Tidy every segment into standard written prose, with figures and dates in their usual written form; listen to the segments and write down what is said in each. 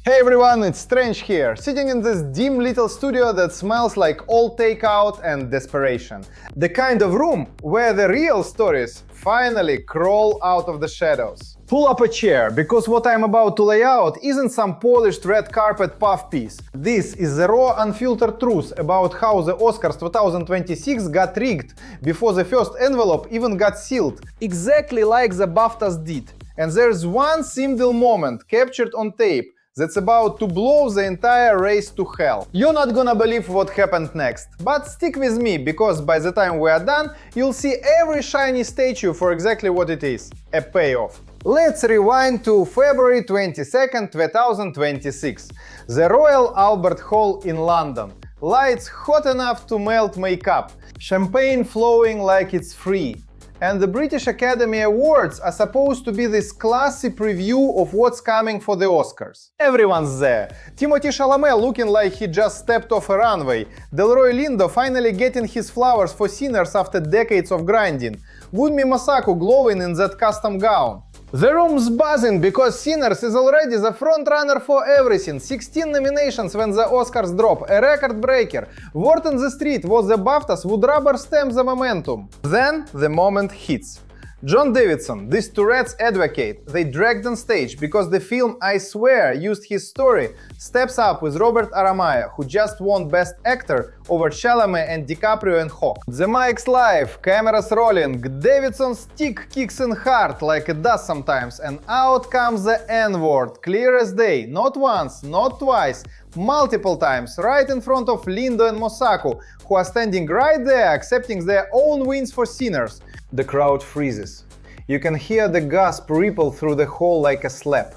Hey everyone, it's Strange here, sitting in this dim little studio that smells like old takeout and desperation. The kind of room where the real stories finally crawl out of the shadows. Pull up a chair, because what I'm about to lay out isn't some polished red carpet puff piece. This is the raw, unfiltered truth about how the Oscars 2026 got rigged before the first envelope even got sealed, exactly like the BAFTAs did. And there's one single moment captured on tape that's about to blow the entire race to hell. You're not gonna believe what happened next, but stick with me, because by the time we are done, you'll see every shiny statue for exactly what it is – a payoff. Let's rewind to February 22nd, 2026. The Royal Albert Hall in London. Lights hot enough to melt makeup. Champagne flowing like it's free. And the British Academy Awards are supposed to be this classy preview of what's coming for the Oscars. Everyone's there. Timothée Chalamet looking like he just stepped off a runway. Delroy Lindo finally getting his flowers for Sinners after decades of grinding. Wunmi Mosaku glowing in that custom gown. The room's buzzing because Sinners is already the frontrunner for everything. 16 nominations when the Oscars drop, a record breaker. Word on the street was the BAFTAs would rubber stamp the momentum. Then the moment hits. John Davidson, this Tourette's advocate, they dragged on stage because the film I Swear used his story, steps up with Robert Aramayo, who just won Best Actor over Chalamet and DiCaprio and Hawk. The mic's live, cameras rolling, Davidson's stick kicks in hard like it does sometimes, and out comes the N-word, clear as day, not once, not twice, multiple times, right in front of Lindo and Mosaku, who are standing right there accepting their own wins for Sinners. The crowd freezes. You can hear the gasp ripple through the hall like a slap.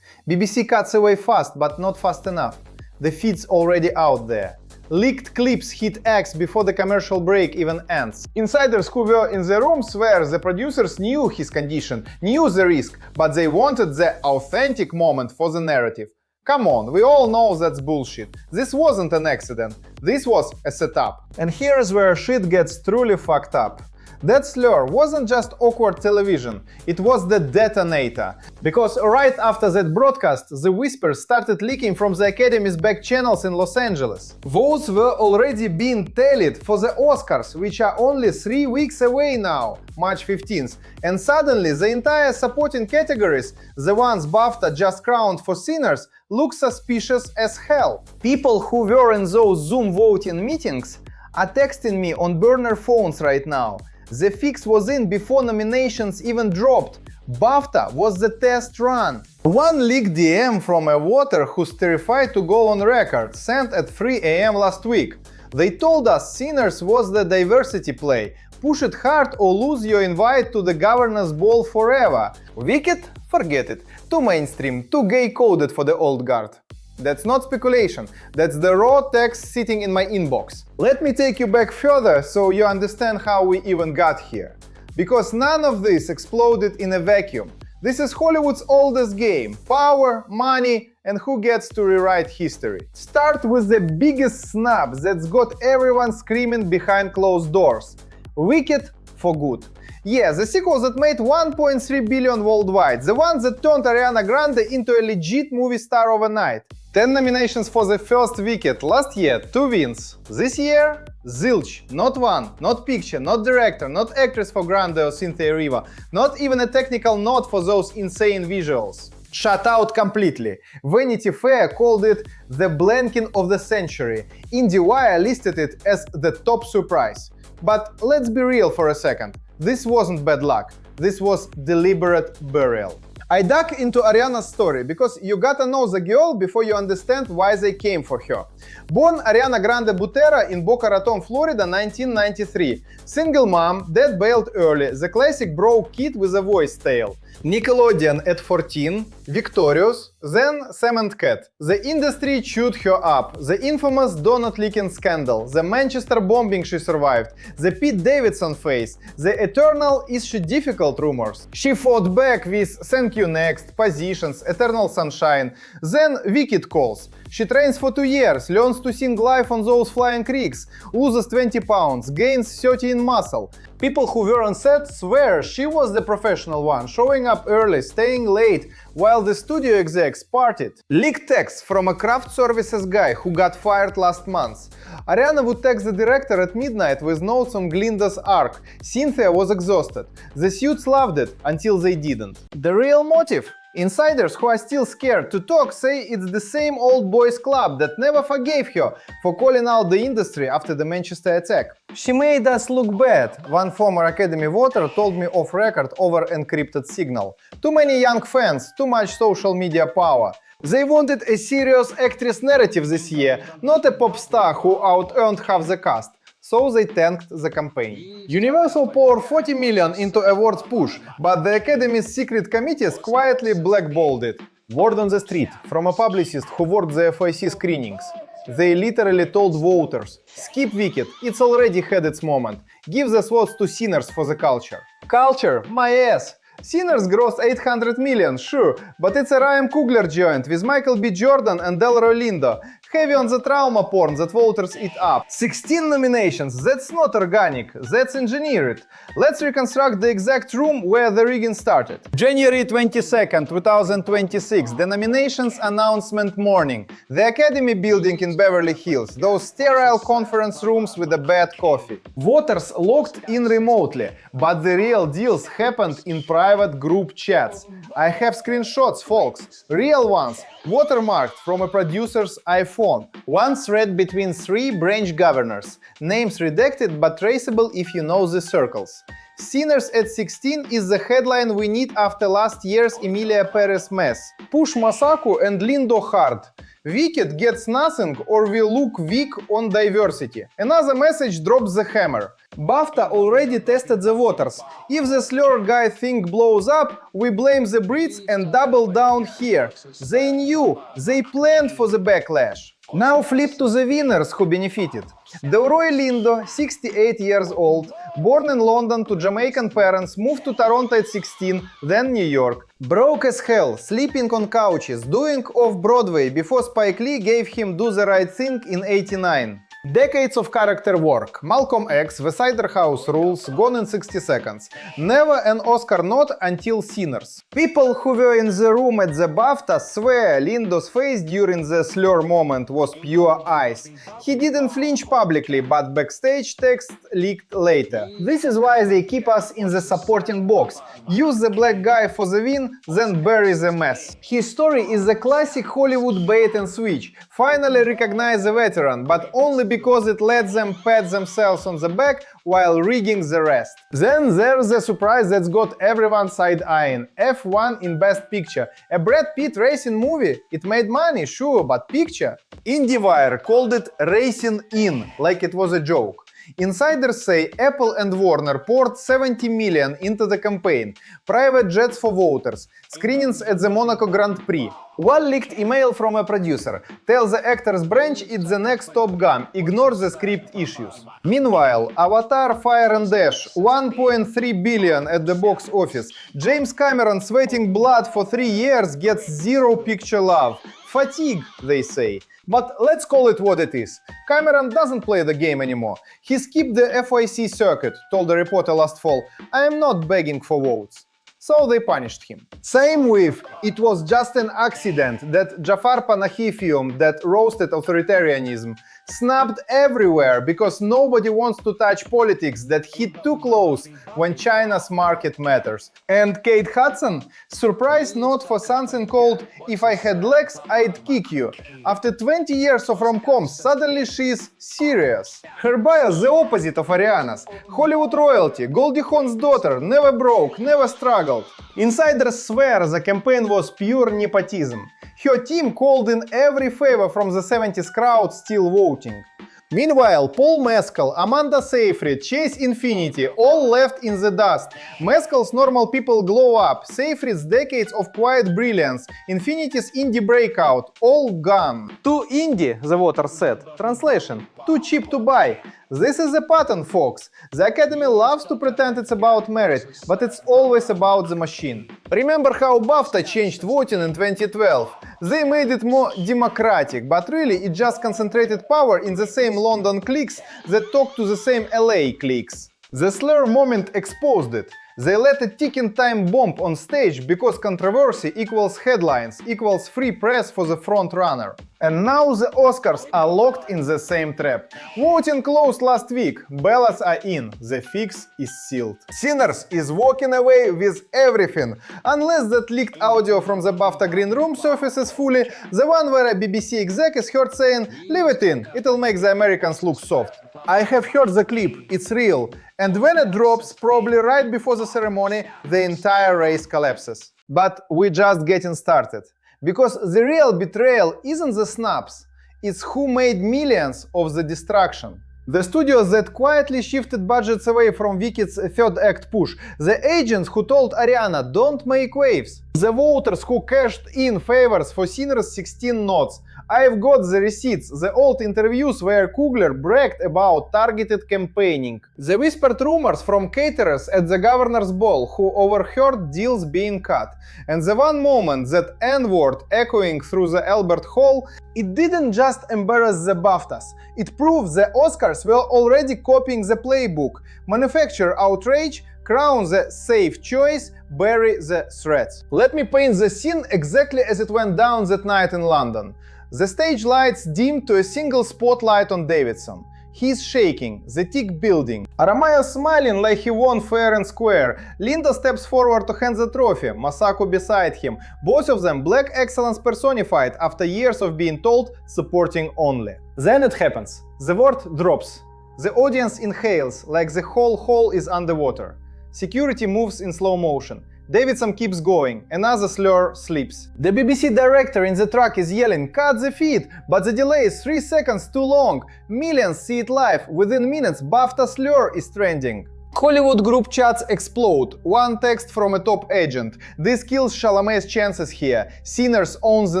BBC cuts away fast, but not fast enough. The feed's already out there. Leaked clips hit X before the commercial break even ends. Insiders who were in the room swear the producers knew his condition, knew the risk, but they wanted the authentic moment for the narrative. Come on, we all know that's bullshit. This wasn't an accident. This was a setup. And here's where shit gets truly fucked up. That Slur wasn't just awkward television, it was the detonator. Because right after that broadcast, the whispers started leaking from the Academy's back channels in Los Angeles. Votes were already being tallied for the Oscars, which are only 3 weeks away now, March 15th. And suddenly the entire supporting categories, the ones BAFTA just crowned for Sinners, look suspicious as hell. People who were in those Zoom voting meetings are texting me on burner phones right now. The fix was in before nominations even dropped. BAFTA was the test run. One leaked DM from a voter who's terrified to go on record, sent at 3 AM last week. They told us Sinners was the diversity play. Push it hard or lose your invite to the governor's ball forever. Wicked? Forget it. Too mainstream, too gay-coded for the old guard. That's not speculation, that's the raw text sitting in my inbox. Let me take you back further so you understand how we even got here. Because none of this exploded in a vacuum. This is Hollywood's oldest game: power, money, and who gets to rewrite history. Start with the biggest snub that's got everyone screaming behind closed doors. Wicked for good. Yeah, the sequel that made 1.3 billion worldwide, the one that turned Ariana Grande into a legit movie star overnight. 10 nominations for the first Wicked, last year 2 wins. This year, zilch, not one, not picture, not director, not actress for Grande or Cynthia Erivo, not even a technical nod for those insane visuals. Shut out completely. Vanity Fair called it the blanking of the century. IndieWire listed it as the top surprise. But let's be real for a second. This wasn't bad luck. This was deliberate burial. I dug into Ariana's story because you gotta know the girl before you understand why they came for her. Born Ariana Grande Butera in Boca Raton, Florida, 1993. Single mom, dad bailed early, the classic broke kid with a voice tale. Nickelodeon at 14, Victorious, then Sam and Cat. The industry chewed her up. The infamous donut leaking scandal, the Manchester bombing she survived, the Pete Davidson face, the eternal is she difficult rumors. She fought back with Thank You Next, Positions, Eternal Sunshine, then Wicked calls. She trains for 2 years, learns to sing live on those flying creeks, loses 20 pounds, gains 30 in muscle. People who were on set swear she was the professional one, showing up early, staying late, while the studio execs partied. Leaked text from a craft services guy who got fired last month. Ariana would text the director at midnight with notes on Glinda's arc. Cynthia was exhausted. The suits loved it until they didn't. The real motive? Insiders who are still scared to talk say it's the same old boys club that never forgave her for calling out the industry after the Manchester attack. She made us look bad, one former Academy voter told me off record over encrypted signal. Too many young fans, too much social media power. They wanted a serious actress narrative this year, not a pop star who out-earned half the cast. So they tanked the campaign. Universal poured 40 million into awards push, but the Academy's secret committees quietly blackballed it. Word on the street from a publicist who worked the FIC screenings. They literally told voters, skip Wicked, it's already had its moment. Give the slots to Sinners for the culture. Culture? My ass! Sinners grossed 800 million, sure, but it's a Ryan Coogler joint with Michael B. Jordan and Delroy Lindo. Heavy on the trauma porn that voters eat up. 16 nominations, that's not organic, that's engineered. Let's reconstruct the exact room where the rigging started. January 22nd, 2026, the nominations announcement morning. The Academy building in Beverly Hills, those sterile conference rooms with a bad coffee. Voters logged in remotely, but the real deals happened in private group chats. I have screenshots, folks, real ones, watermarked from a producer's iPhone. One thread between 3 branch governors. Names redacted but traceable if you know the circles. Sinners at 16 is the headline we need after last year's Emilia Perez mess. Push Masaku and Lindo hard. Wicked gets nothing or we look weak on diversity. Another message drops the hammer. BAFTA already tested the waters. If the Slur guy thing blows up, we blame the Brits and double down here. They knew, they planned for the backlash. Now flip to the winners who benefited. Delroy Lindo, 68 years old, born in London to Jamaican parents, moved to Toronto at 16, then New York. Broke as hell, sleeping on couches, doing off-Broadway before Spike Lee gave him Do the Right Thing in '89. Decades of character work. Malcolm X, The Cider House Rules, Gone in 60 Seconds. Never an Oscar nod until Sinners. People who were in the room at the BAFTA swear Lindo's face during the Slur moment was pure ice. He didn't flinch publicly, but backstage text leaked later. This is why they keep us in the supporting box. Use the black guy for the win, then bury the mess. His story is the classic Hollywood bait and switch. Finally recognize the veteran, but only because it lets them pat themselves on the back while rigging the rest. Then there's the surprise that's got everyone side-eyeing. F1 in Best Picture. A Brad Pitt racing movie. It made money, sure, but picture? IndieWire called it Racing In, like it was a joke. Insiders say Apple and Warner poured 70 million into the campaign, private jets for voters, screenings at the Monaco Grand Prix. One leaked email from a producer tells the actors branch it's the next Top Gun, ignores the script issues. Meanwhile, Avatar Fire and Dash, 1.3 billion at the box office. James Cameron sweating blood for 3 years gets zero picture love. Fatigue, they say. But let's call it what it is. Cameron doesn't play the game anymore. He skipped the FIC circuit, told the reporter last fall. I am not begging for votes. So they punished him. Same with It Was Just an Accident, that Jafar Panahi film that roasted authoritarianism. Snubbed everywhere because nobody wants to touch politics that hit too close when China's market matters. And Kate Hudson? Surprise note for something called If I Had Legs, I'd Kick You. After 20 years of rom-coms, suddenly she's serious. Her bias the opposite of Ariana's. Hollywood royalty, Goldie Hawn's daughter, never broke, never struggled. Insiders swear the campaign was pure nepotism. Her team called in every favor from the 70s crowd still voting. Meanwhile, Paul Mescal, Amanda Seyfried, Chase Infinity all left in the dust. Mescal's normal people glow up, Seyfried's decades of quiet brilliance, Infinity's indie breakout, all gone. Too indie, the voter said. Translation: too cheap to buy. This is the pattern, folks. The Academy loves to pretend it's about merit, but it's always about the machine. Remember how BAFTA changed voting in 2012? They made it more democratic, but really it just concentrated power in the same London cliques that talk to the same LA cliques. The Slur moment exposed it. They let a ticking time bomb on stage because controversy equals headlines equals free press for the frontrunner. And now the Oscars are locked in the same trap. Voting closed last week, ballots are in, the fix is sealed. Sinners is walking away with everything, unless that leaked audio from the BAFTA green room surfaces fully, the one where a BBC exec is heard saying, "Leave it in, it'll make the Americans look soft." I have heard the clip, it's real, and when it drops, probably right before the ceremony, the entire race collapses. But we're just getting started. Because the real betrayal isn't the Snubs, it's who made millions of the destruction. The studios that quietly shifted budgets away from Wicked's third act push, the agents who told Ariana don't make waves, the voters who cashed in favors for Sinner's 16 nods. I've got the receipts, the old interviews where Coogler bragged about targeted campaigning, the whispered rumors from caterers at the governor's ball who overheard deals being cut, and the one moment that N-word echoing through the Albert Hall, it didn't just embarrass the BAFTAs, it proved the Oscars were already copying the playbook, manufacture outrage, crown the safe choice, bury the threats. Let me paint the scene exactly as it went down that night in London. The stage lights dimmed to a single spotlight on Davidson. He's shaking, the tick building. Aramayo smiling like he won fair and square. Lindo steps forward to hand the trophy, Masako beside him. Both of them black excellence personified after years of being told supporting only. Then it happens. The word drops. The audience inhales like the whole hall is underwater. Security moves in slow motion. Davidson keeps going, another Slur sleeps. The BBC director in the truck is yelling, "Cut the feed!" but the delay is 3 seconds too long. Millions see it live. Within minutes, BAFTA Slur is trending. Hollywood group chats explode. One text from a top agent. This kills Chalamet's chances here. Sinners owns the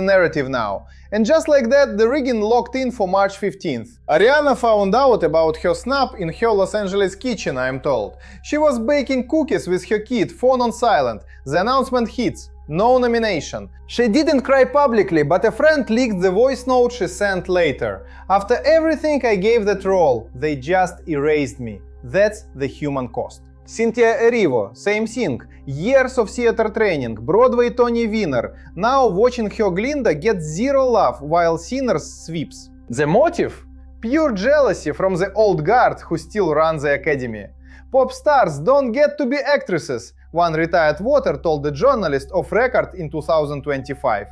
narrative now. And just like that, the rigging locked in for March 15th. Ariana found out about her snub in her Los Angeles kitchen, I'm told. She was baking cookies with her kid, phone on silent. The announcement hits. No nomination. She didn't cry publicly, but a friend leaked the voice note she sent later. "After everything I gave that role, they just erased me. That's the human cost." Cynthia Erivo, same thing. Years of theater training, Broadway Tony winner. Now watching her Glinda get zero love while Sinners sweeps. The motive? Pure jealousy from the old guard who still runs the academy. Pop stars don't get to be actresses, one retired voter told the journalist off record in 2025.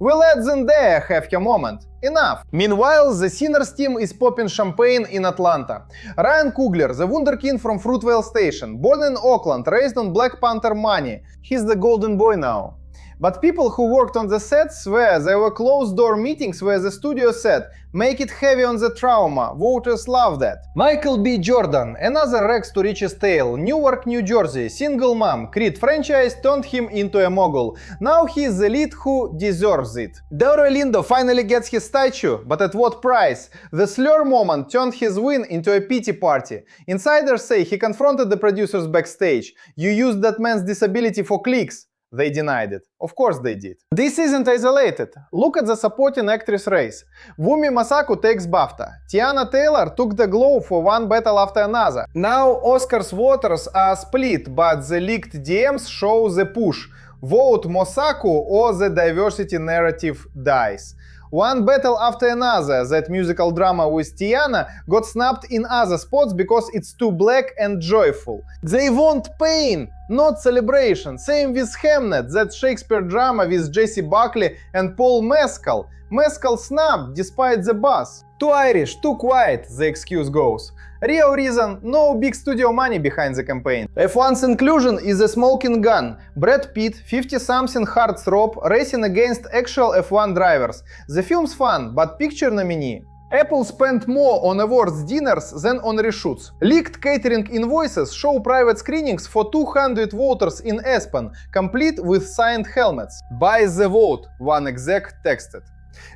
We'll let Zendaya have her moment. Enough. Meanwhile, the Sinners team is popping champagne in Atlanta. Ryan Coogler, the wunderkind from Fruitvale Station, born in Oakland, raised on Black Panther money. He's the golden boy now. But people who worked on the set swear there were closed-door meetings where the studio said, "Make it heavy on the trauma, voters love that." Michael B. Jordan, another rags to riches tale, Newark, New Jersey, single mom, Creed franchise turned him into a mogul. Now he's the lead who deserves it. Delroy Lindo finally gets his statue, but at what price? The Slur moment turned his win into a pity party. Insiders say he confronted the producers backstage. "You used that man's disability for clicks." They denied it. Of course they did. This isn't isolated. Look at the supporting actress race. Wumi Masako takes BAFTA. Tiana Taylor took the Globe for one battle after another. Now Oscars voters are split, but the leaked DMs show the push. Vote Masako or the diversity narrative dies. One battle after another, that musical drama with Tiana got snubbed in other spots because it's too black and joyful. They want pain, not celebration. Same with Hamnet, that Shakespeare drama with Jessie Buckley and Paul Mescal. Mescal snubbed despite the buzz. Too Irish, too quiet, the excuse goes. Real reason, no big studio money behind the campaign. F1's inclusion is a smoking gun. Brad Pitt, 50-something heartthrob, racing against actual F1 drivers. The film's fun, but picture nominee. Apple spent more on awards dinners than on reshoots. Leaked catering invoices show private screenings for 200 voters in Aspen, complete with signed helmets. Buy the vote, one exec texted.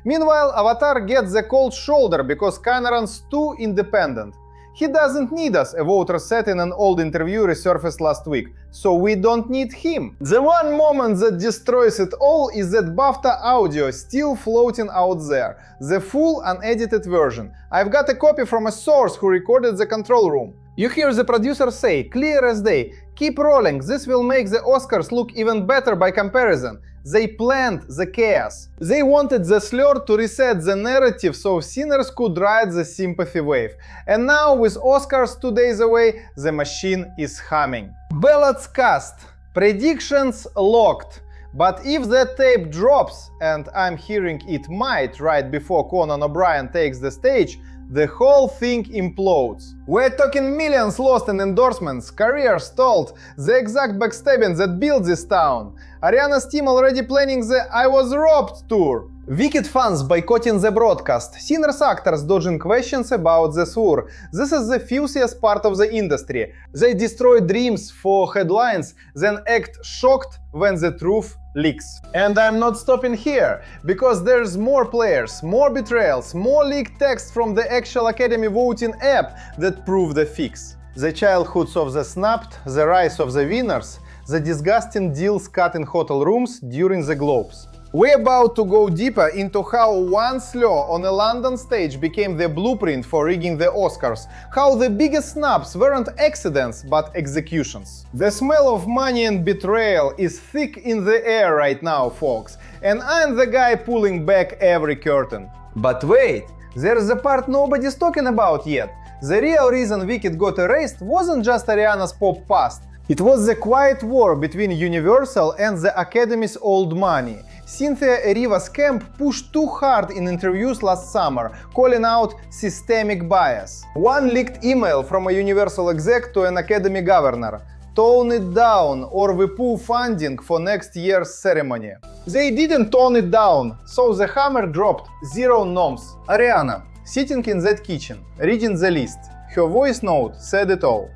Meanwhile, Avatar gets the cold shoulder because Cameron's too independent. He doesn't need us, a voter said in an old interview resurfaced last week, so we don't need him. The one moment that destroys it all is that BAFTA audio still floating out there, the full unedited version. I've got a copy from a source who recorded the control room. You hear the producer say, clear as day, keep rolling, this will make the Oscars look even better by comparison. They planned the chaos. They wanted the Slur to reset the narrative so sinners could ride the sympathy wave. And now, with Oscars 2 days away, the machine is humming. Ballots cast. Predictions locked. But if that tape drops, and I'm hearing it might right before Conan O'Brien takes the stage, the whole thing implodes. We're talking millions lost in endorsements, careers stalled, the exact backstabbing that built this town. Ariana's team already planning the I Was Robbed tour. Wicked fans boycotting the broadcast, sinners actors dodging questions about the Slur. This is the filthiest part of the industry. They destroy dreams for headlines, then act shocked when the truth leaks. And I'm not stopping here, because there's more players, more betrayals, more leaked text from the actual Academy voting app that prove the fix. The childhoods of the snubbed, the rise of the winners, the disgusting deals cut in hotel rooms during the Globes. We're about to go deeper into how one slur on a London stage became the blueprint for rigging the Oscars, how the biggest snubs weren't accidents but executions. The smell of money and betrayal is thick in the air right now, folks, and I'm the guy pulling back every curtain. But wait, there's the part nobody's talking about yet. The real reason Wicked got erased wasn't just Ariana's pop past. It was the quiet war between Universal and the Academy's old money. Cynthia Eriva's camp pushed too hard in interviews last summer, calling out systemic bias. One leaked email from a Universal exec to an Academy governor: tone it down or we pull funding for next year's ceremony. They didn't tone it down, so the hammer dropped. 0 noms. Ariana, sitting in that kitchen, reading the list. Her voice note said it all.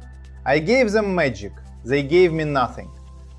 I gave them magic. They gave me nothing.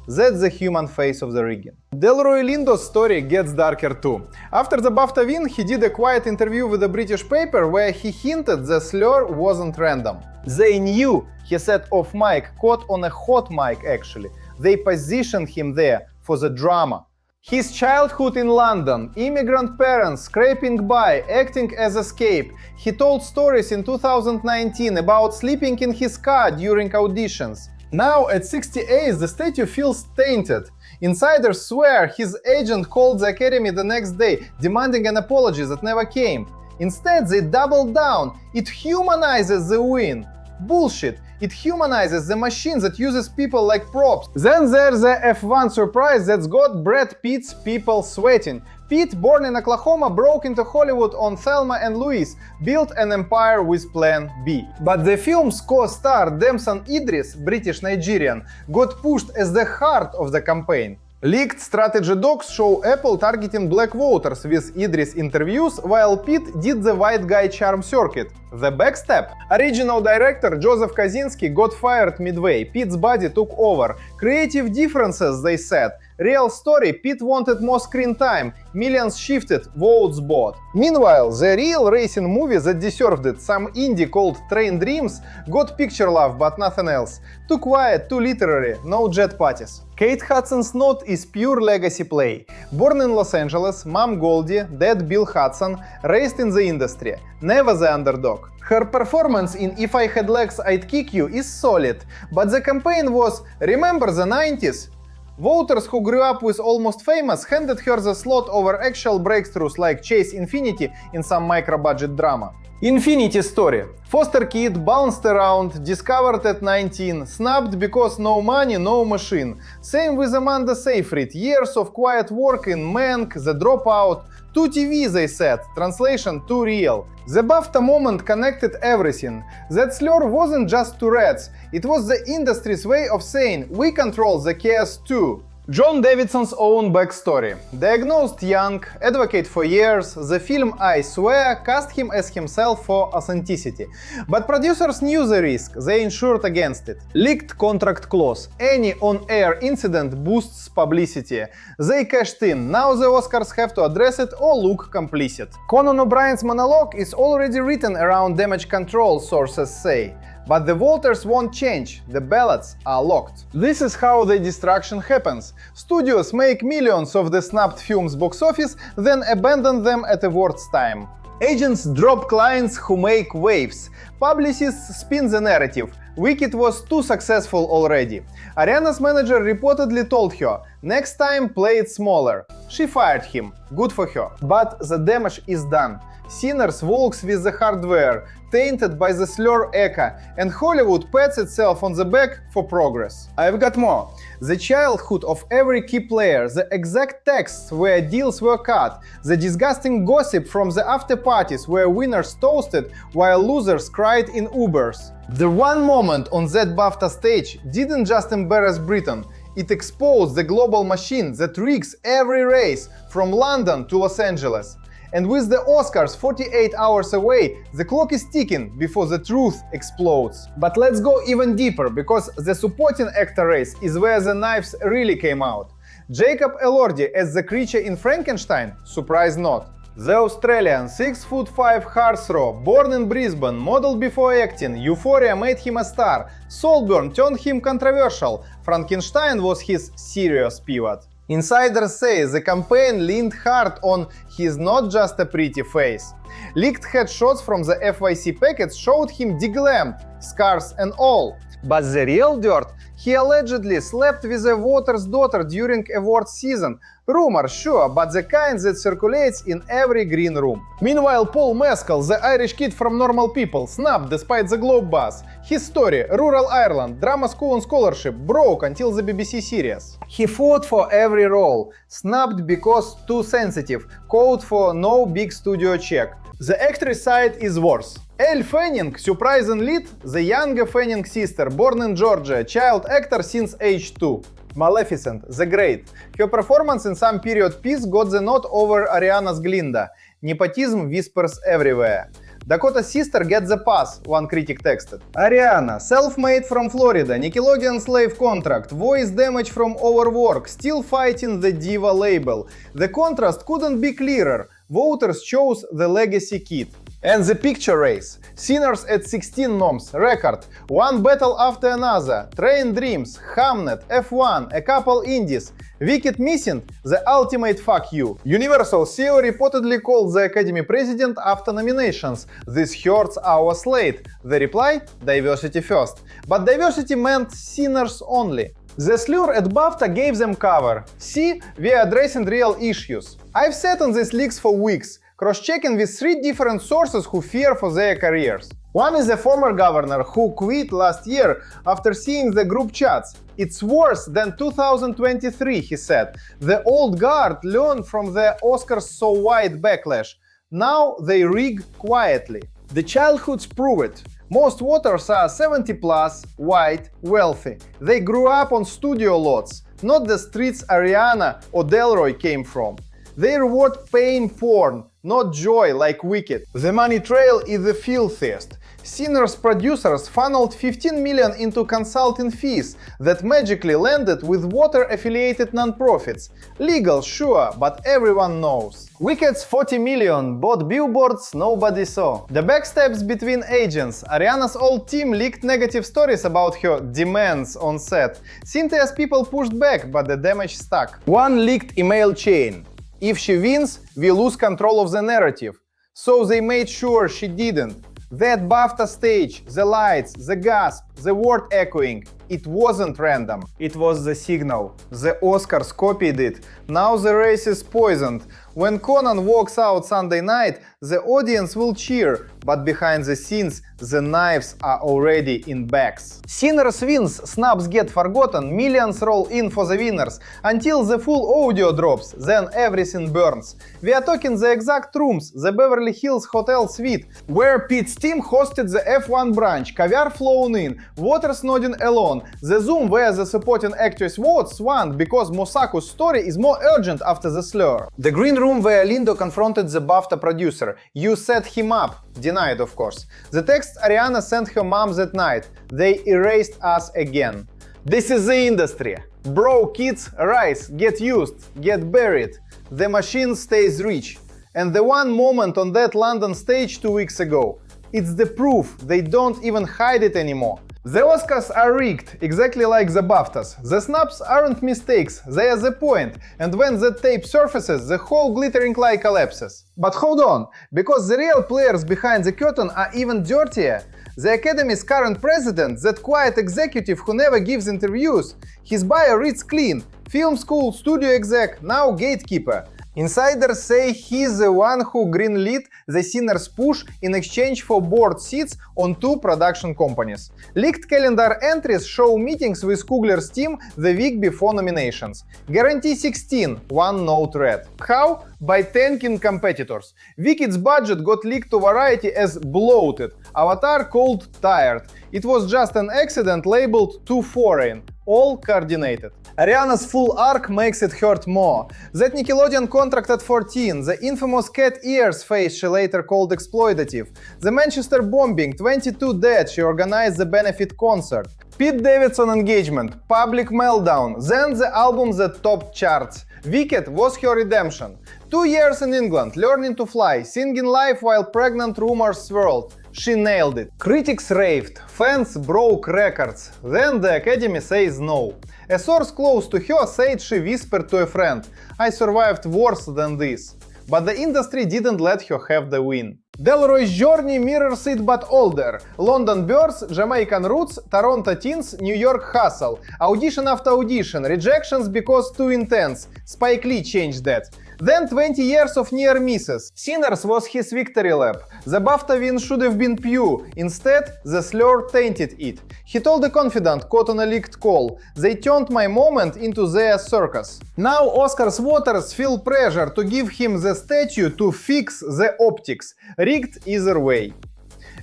That's the human face of the rigging. Delroy Lindo's story gets darker too. After the BAFTA win, he did a quiet interview with a British paper where he hinted the Slur wasn't random. They knew, he said off mic, caught on a hot mic actually. They positioned him there for the drama. His childhood in London, immigrant parents scraping by, acting as escape. He told stories in 2019 about sleeping in his car during auditions. Now, at 68, the statue feels tainted. Insiders swear his agent called the Academy the next day, demanding an apology that never came. Instead, they doubled down. It humanizes the win. Bullshit. It humanizes the machine that uses people like props. Then there's the F1 surprise that's got Brad Pitt's people sweating. Pitt, born in Oklahoma, broke into Hollywood on Thelma and Louise, built an empire with Plan B. But the film's co-star Damson Idris, British-Nigerian, got pushed as the heart of the campaign. Leaked strategy docs show Apple targeting black voters with Idris interviews, while Pitt did the white guy charm circuit. The backstab? Original director Joseph Kosinski got fired midway, Pitt's body took over. Creative differences, they said. Real story, Pitt wanted more screen time, millions shifted, votes bought. Meanwhile, the real racing movie that deserved it, some indie called Train Dreams, got picture love but nothing else. Too quiet, too literary, no jet parties. Kate Hudson's Note is pure legacy play. Born in Los Angeles, mom Goldie, dad Bill Hudson, raised in the industry, never the underdog. Her performance in If I Had Legs I'd Kick You is solid, but the campaign was remember the 90s? Voters who grew up with Almost Famous handed her the slot over actual breakthroughs like Chase Infinity in some micro-budget drama. Infinity story. Foster kid, bounced around, discovered at 19, snubbed because no money, no machine. Same with Amanda Seyfried, years of quiet work in Mank, The Dropout. Too TV, they said, translation too real. The BAFTA moment connected everything. That Slur wasn't just Tourette's, it was the industry's way of saying we control the chaos too. John Davidson's own backstory. Diagnosed young, advocate for years, the film I Swear cast him as himself for authenticity. But producers knew the risk, they insured against it. Leaked contract clause. Any on-air incident boosts publicity. They cashed in, now the Oscars have to address it or look complicit. Conan O'Brien's monologue is already written around damage control, sources say. But the voters won't change, the ballots are locked. This is how the destruction happens. Studios make millions of the snubbed films' box office, then abandon them at a worst time. Agents drop clients who make waves. Publicists spin the narrative. Wicked was too successful already. Ariana's manager reportedly told her, next time play it smaller. She fired him. Good for her. But the damage is done. Sinners walks with the hardware, tainted by the Slur echo, and Hollywood pats itself on the back for progress. I've got more. The childhood of every key player, the exact texts where deals were cut, the disgusting gossip from the after parties where winners toasted while losers cried in Ubers. The one moment on that BAFTA stage didn't just embarrass Britain, it exposed the global machine that rigs every race from London to Los Angeles. And with the Oscars 48 hours away, the clock is ticking before the truth explodes. But let's go even deeper, because the supporting actor race is where the knives really came out. Jacob Elordi as the creature in Frankenstein? Surprise not. The Australian 6'5" heartthrob, born in Brisbane, modeled before acting, Euphoria made him a star, Saltburn turned him controversial, Frankenstein was his serious pivot. Insiders say the campaign leaned hard on "he's not just a pretty face." Leaked headshots from the FYC packets showed him deglammed, scars and all. But the real dirt? He allegedly slept with a voter's daughter during awards season. Rumor, sure, but the kind that circulates in every green room. Meanwhile, Paul Mescal, the Irish kid from Normal People, snubbed despite the Globe buzz. His story, rural Ireland, drama school on scholarship, broke until the BBC series. He fought for every role, snubbed because too sensitive, called for no big studio check. The actress side is worse. Elle Fanning, surprising lead, the younger Fanning sister, born in Georgia, child actor since age 2. Maleficent, the Great. Her performance in some period piece got the nod over Ariana's Glinda. Nepotism whispers everywhere. Dakota's sister gets the pass, one critic texted. Ariana, self-made from Florida, Nickelodeon slave contract, voice damage from overwork, still fighting the diva label. The contrast couldn't be clearer. Voters chose the legacy kid. And the picture race. Sinners at 16 noms, record. One battle after another. Train Dreams, Hamnet, F1, a couple indies. Wicked missing, the ultimate fuck you. Universal CEO reportedly called the Academy president after nominations. This hurts our slate. The reply? Diversity first. But diversity meant sinners only. The Slur at BAFTA gave them cover. See, we're addressing real issues. I've sat on these leaks for weeks, cross-checking with 3 different sources who fear for their careers. One is a former governor who quit last year after seeing the group chats. It's worse than 2023, he said. The old guard learned from the Oscars so wide backlash. Now they rig quietly. The childhoods prove it. Most voters are 70 plus, white, wealthy. They grew up on studio lots, not the streets Ariana or Delroy came from. They reward pain porn, not joy like Wicked. The money trail is the filthiest. Sinners producers funneled 15 million into consulting fees that magically landed with water-affiliated nonprofits. Legal, sure, but everyone knows. Wicked's 40 million bought billboards nobody saw. The backstabs between agents. Ariana's old team leaked negative stories about her demands on set. Cynthia's people pushed back, but the damage stuck. One leaked email chain. If she wins, we lose control of the narrative. So they made sure she didn't. That BAFTA stage, the lights, the gasp, the word echoing, it wasn't random. It was the signal. The Oscars copied it. Now the race is poisoned. When Conan walks out Sunday night, the audience will cheer, but behind the scenes, the knives are already in bags. Sinners wins, snubs get forgotten, millions roll in for the winners, until the full audio drops, then everything burns. We are talking the exact rooms, the Beverly Hills Hotel suite, where Pete's team hosted the F1 branch, caviar flown in, waters nodding alone, the Zoom where the supporting actress votes won because Mosaku's story is more urgent after the Slur. The green room where Lindo confronted the BAFTA producer. You set him up. Denied, of course. The text Ariana sent her mom that night. They erased us again. This is the industry. Bro, kids, rise, get used, get buried. The machine stays rich. And the one moment on that London stage 2 weeks ago. It's the proof. They don't even hide it anymore. The Oscars are rigged, exactly like the BAFTAs. The snubs aren't mistakes, they are the point, and when the tape surfaces, the whole glittering lie collapses. But hold on, because the real players behind the curtain are even dirtier. The Academy's current president, that quiet executive who never gives interviews, his bio reads clean: film school, studio exec, now gatekeeper. Insiders say he's the one who greenlit the Sinners push in exchange for board seats on 2 production companies. Leaked calendar entries show meetings with Coogler's team the week before nominations. Guarantee 16, one note read. How? By tanking competitors. Wicked's budget got leaked to Variety as bloated. Avatar called tired. It was just an accident labeled too foreign. All coordinated. Ariana's full arc makes it hurt more. That Nickelodeon contract at 14, the infamous cat ears face she later called exploitative, the Manchester bombing, 22 dead, she organized the benefit concert, Pete Davidson engagement, public meltdown, then the album that topped charts. Wicked was her redemption. 2 years in England, learning to fly, singing live while pregnant rumors swirled. She nailed it. Critics raved, fans broke records, then the Academy says no. A source close to her said she whispered to a friend, "I survived worse than this." But the industry didn't let her have the win. Delroy's journey mirrors it but older. London births, Jamaican roots, Toronto teens, New York hustle. Audition after audition, rejections because too intense. Spike Lee changed that. Then 20 years of near misses. Sinners was his victory lap. The BAFTA win should have been Pew. Instead, the Slur tainted it. He told the confidant caught on a leaked call, "They turned my moment into their circus." Now Oscars voters feel pressure to give him the statue to fix the optics. Rigged either way.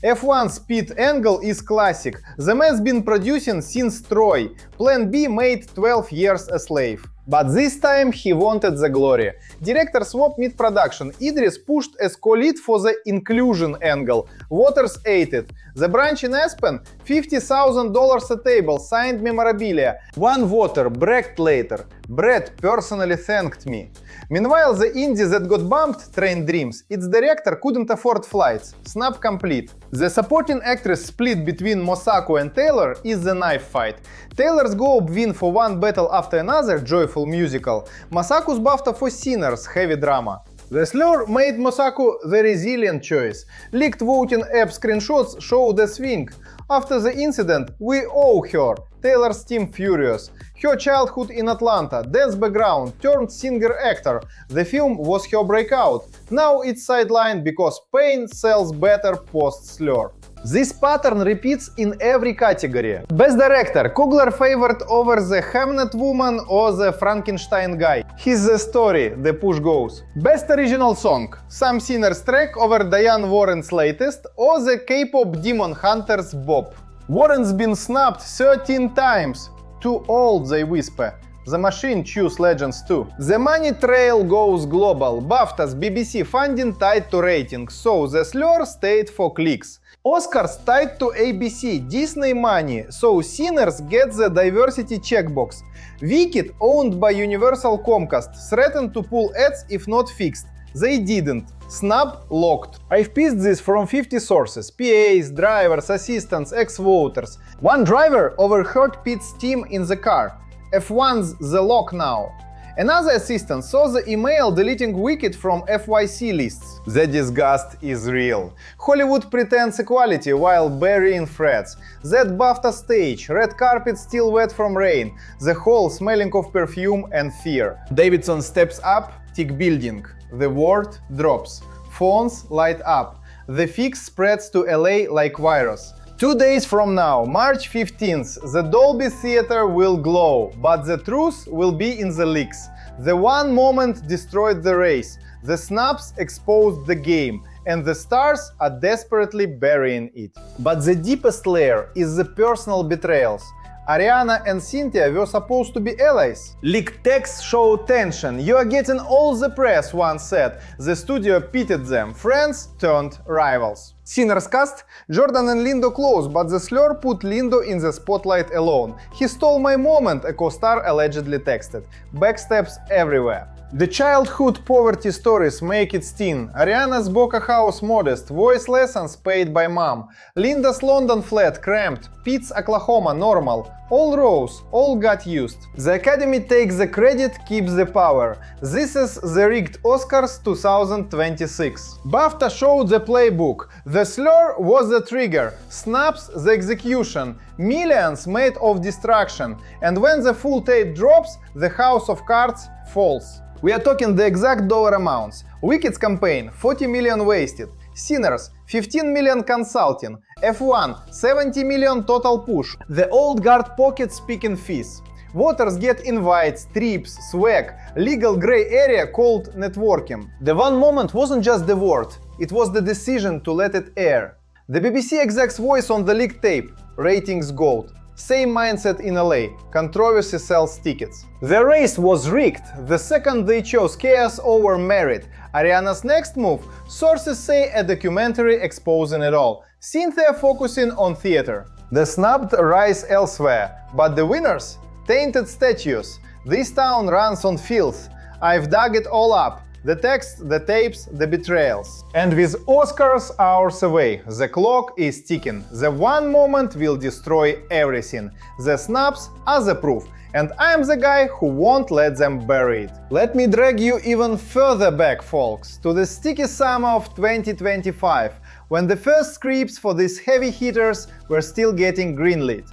F1 speed angle is classic. The man's been producing since Troy. Plan B made 12 years a slave. But this time he wanted the glory. Director swap mid-production. Idris pushed as co-lead for the inclusion angle. Voters ate it. The branch in Aspen, $50,000 a table, signed memorabilia. One voter bragged later. Brad personally thanked me. Meanwhile, the indie that got bumped, Train Dreams, its director couldn't afford flights. Snub complete. The supporting actress split between Mosako and Taylor is the knife fight. Taylor's Globe win for one battle after another, joyful musical. Mosaku's BAFTA for Sinners, heavy drama. The Slur made Mosako the resilient choice. Leaked voting app screenshots show the swing. After the incident, we owe her. Taylor's team furious. Her childhood in Atlanta, dance background, turned singer-actor. The film was her breakout. Now it's sidelined because pain sells better post-Slur. This pattern repeats in every category. Best Director, Coogler favored over the Hamnet woman or the Frankenstein guy. He's the story, the push goes. Best Original Song, Sam Sinner's track over Diane Warren's latest or the K-pop Demon Hunters Bop. Warren's been snubbed 13 times. Too old, they whisper. The machine choose legends too. The money trail goes global. BAFTAs, BBC funding tied to ratings, so the Slur stayed for clicks. Oscars tied to ABC, Disney money, so Sinners get the diversity checkbox. Wicked, owned by Universal Comcast, threatened to pull ads if not fixed. They didn't. Snub locked. I've pieced this from 50 sources: PAs, drivers, assistants, ex-voters. One driver overheard Pete's team in the car. F1's the lock now. Another assistant saw the email deleting Wicked from FYC lists. The disgust is real. Hollywood pretends equality while burying threats. That BAFTA stage, red carpet still wet from rain, the hall smelling of perfume and fear. Davidson steps up, tick building. The word drops. Phones light up. The fix spreads to LA like virus. 2 days from now, March 15th, the Dolby Theatre will glow, but the truth will be in the leaks. The one moment destroyed the race, the snubs exposed the game, and the stars are desperately burying it. But the deepest layer is the personal betrayals. Ariana and Cynthia were supposed to be allies. Leaked texts show tension. "You are getting all the press," one said. The studio pitied them. Friends turned rivals. Sinners cast, Jordan and Lindo close, but the Slur put Lindo in the spotlight alone. "He stole my moment," a co-star allegedly texted. Backstabs everywhere. The childhood poverty stories make it sting. Ariana's Boca house modest, voice lessons paid by mom. Linda's London flat cramped, Pete's Oklahoma normal. All rose, all got used. The Academy takes the credit, keeps the power. This is the rigged Oscars 2026. BAFTA showed the playbook. The Slur was the trigger, Snubs the execution, millions made of distraction. And when the full tape drops, the house of cards falls. We are talking the exact dollar amounts. Wicked's campaign, 40 million wasted. Sinners, 15 million consulting. F1, 70 million total push. The old guard pocket speaking fees. Voters get invites, trips, swag, legal gray area called networking. The one moment wasn't just the word, it was the decision to let it air. The BBC exec's voice on the leaked tape, ratings gold. Same mindset in LA, controversy sells tickets. The race was rigged, the second they chose chaos over merit. Ariana's next move, sources say a documentary exposing it all. Cynthia focusing on theater. The snubbed rise elsewhere, but the winners? Tainted statues. This town runs on filth. I've dug it all up. The text, the tapes, the betrayals. And with Oscars hours away, the clock is ticking. The one moment will destroy everything. The snubs are the proof. And I'm the guy who won't let them bury it. Let me drag you even further back, folks, to the sticky summer of 2025, when the first scripts for these heavy hitters were still getting greenlit.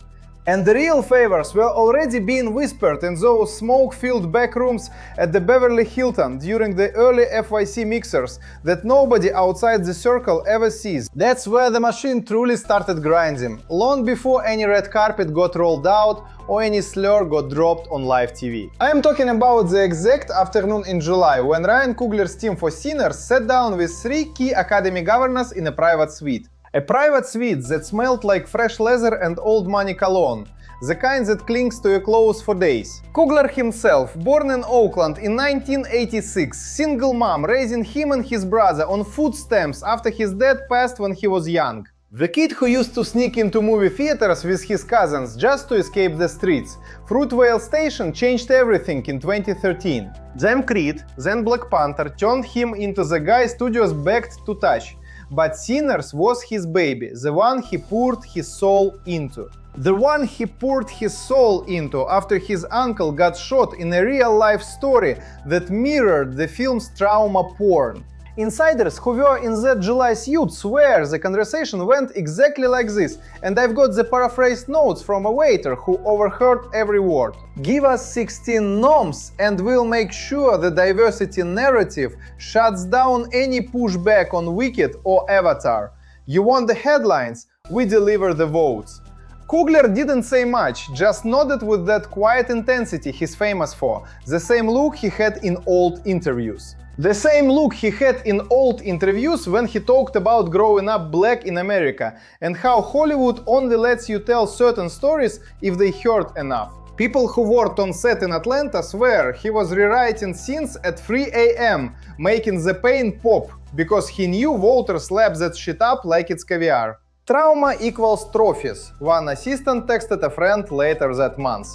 And the real favors were already being whispered in those smoke-filled backrooms at the Beverly Hilton during the early FYC mixers that nobody outside the circle ever sees. That's where the machine truly started grinding, long before any red carpet got rolled out or any slur got dropped on live TV. I am talking about the exact afternoon in July, when Ryan Coogler's team for Sinners sat down with 3 key Academy governors in a private suite. A private suite that smelled like fresh leather and old money cologne, the kind that clings to your clothes for days. Coogler himself, born in Oakland in 1986, single mom raising him and his brother on food stamps after his dad passed when he was young. The kid who used to sneak into movie theaters with his cousins just to escape the streets. Fruitvale Station changed everything in 2013. Then Creed, then Black Panther turned him into the guy studios begged to touch. But Sinners was his baby, the one he poured his soul into. The one he poured his soul into after his uncle got shot in a real-life story that mirrored the film's trauma porn. Insiders who were in that July suit swear the conversation went exactly like this, and I've got the paraphrased notes from a waiter who overheard every word. Give us 16 noms and we'll make sure the diversity narrative shuts down any pushback on Wicked or Avatar. You want the headlines? We deliver the votes. Coogler didn't say much, just nodded with that quiet intensity he's famous for, the same look he had in old interviews. The same look he had in old interviews when he talked about growing up black in America and how Hollywood only lets you tell certain stories if they hurt enough. People who worked on set in Atlanta swear he was rewriting scenes at 3 a.m., making the pain pop, because he knew voters lap that shit up like it's caviar. Trauma equals trophies, one assistant texted a friend later that month.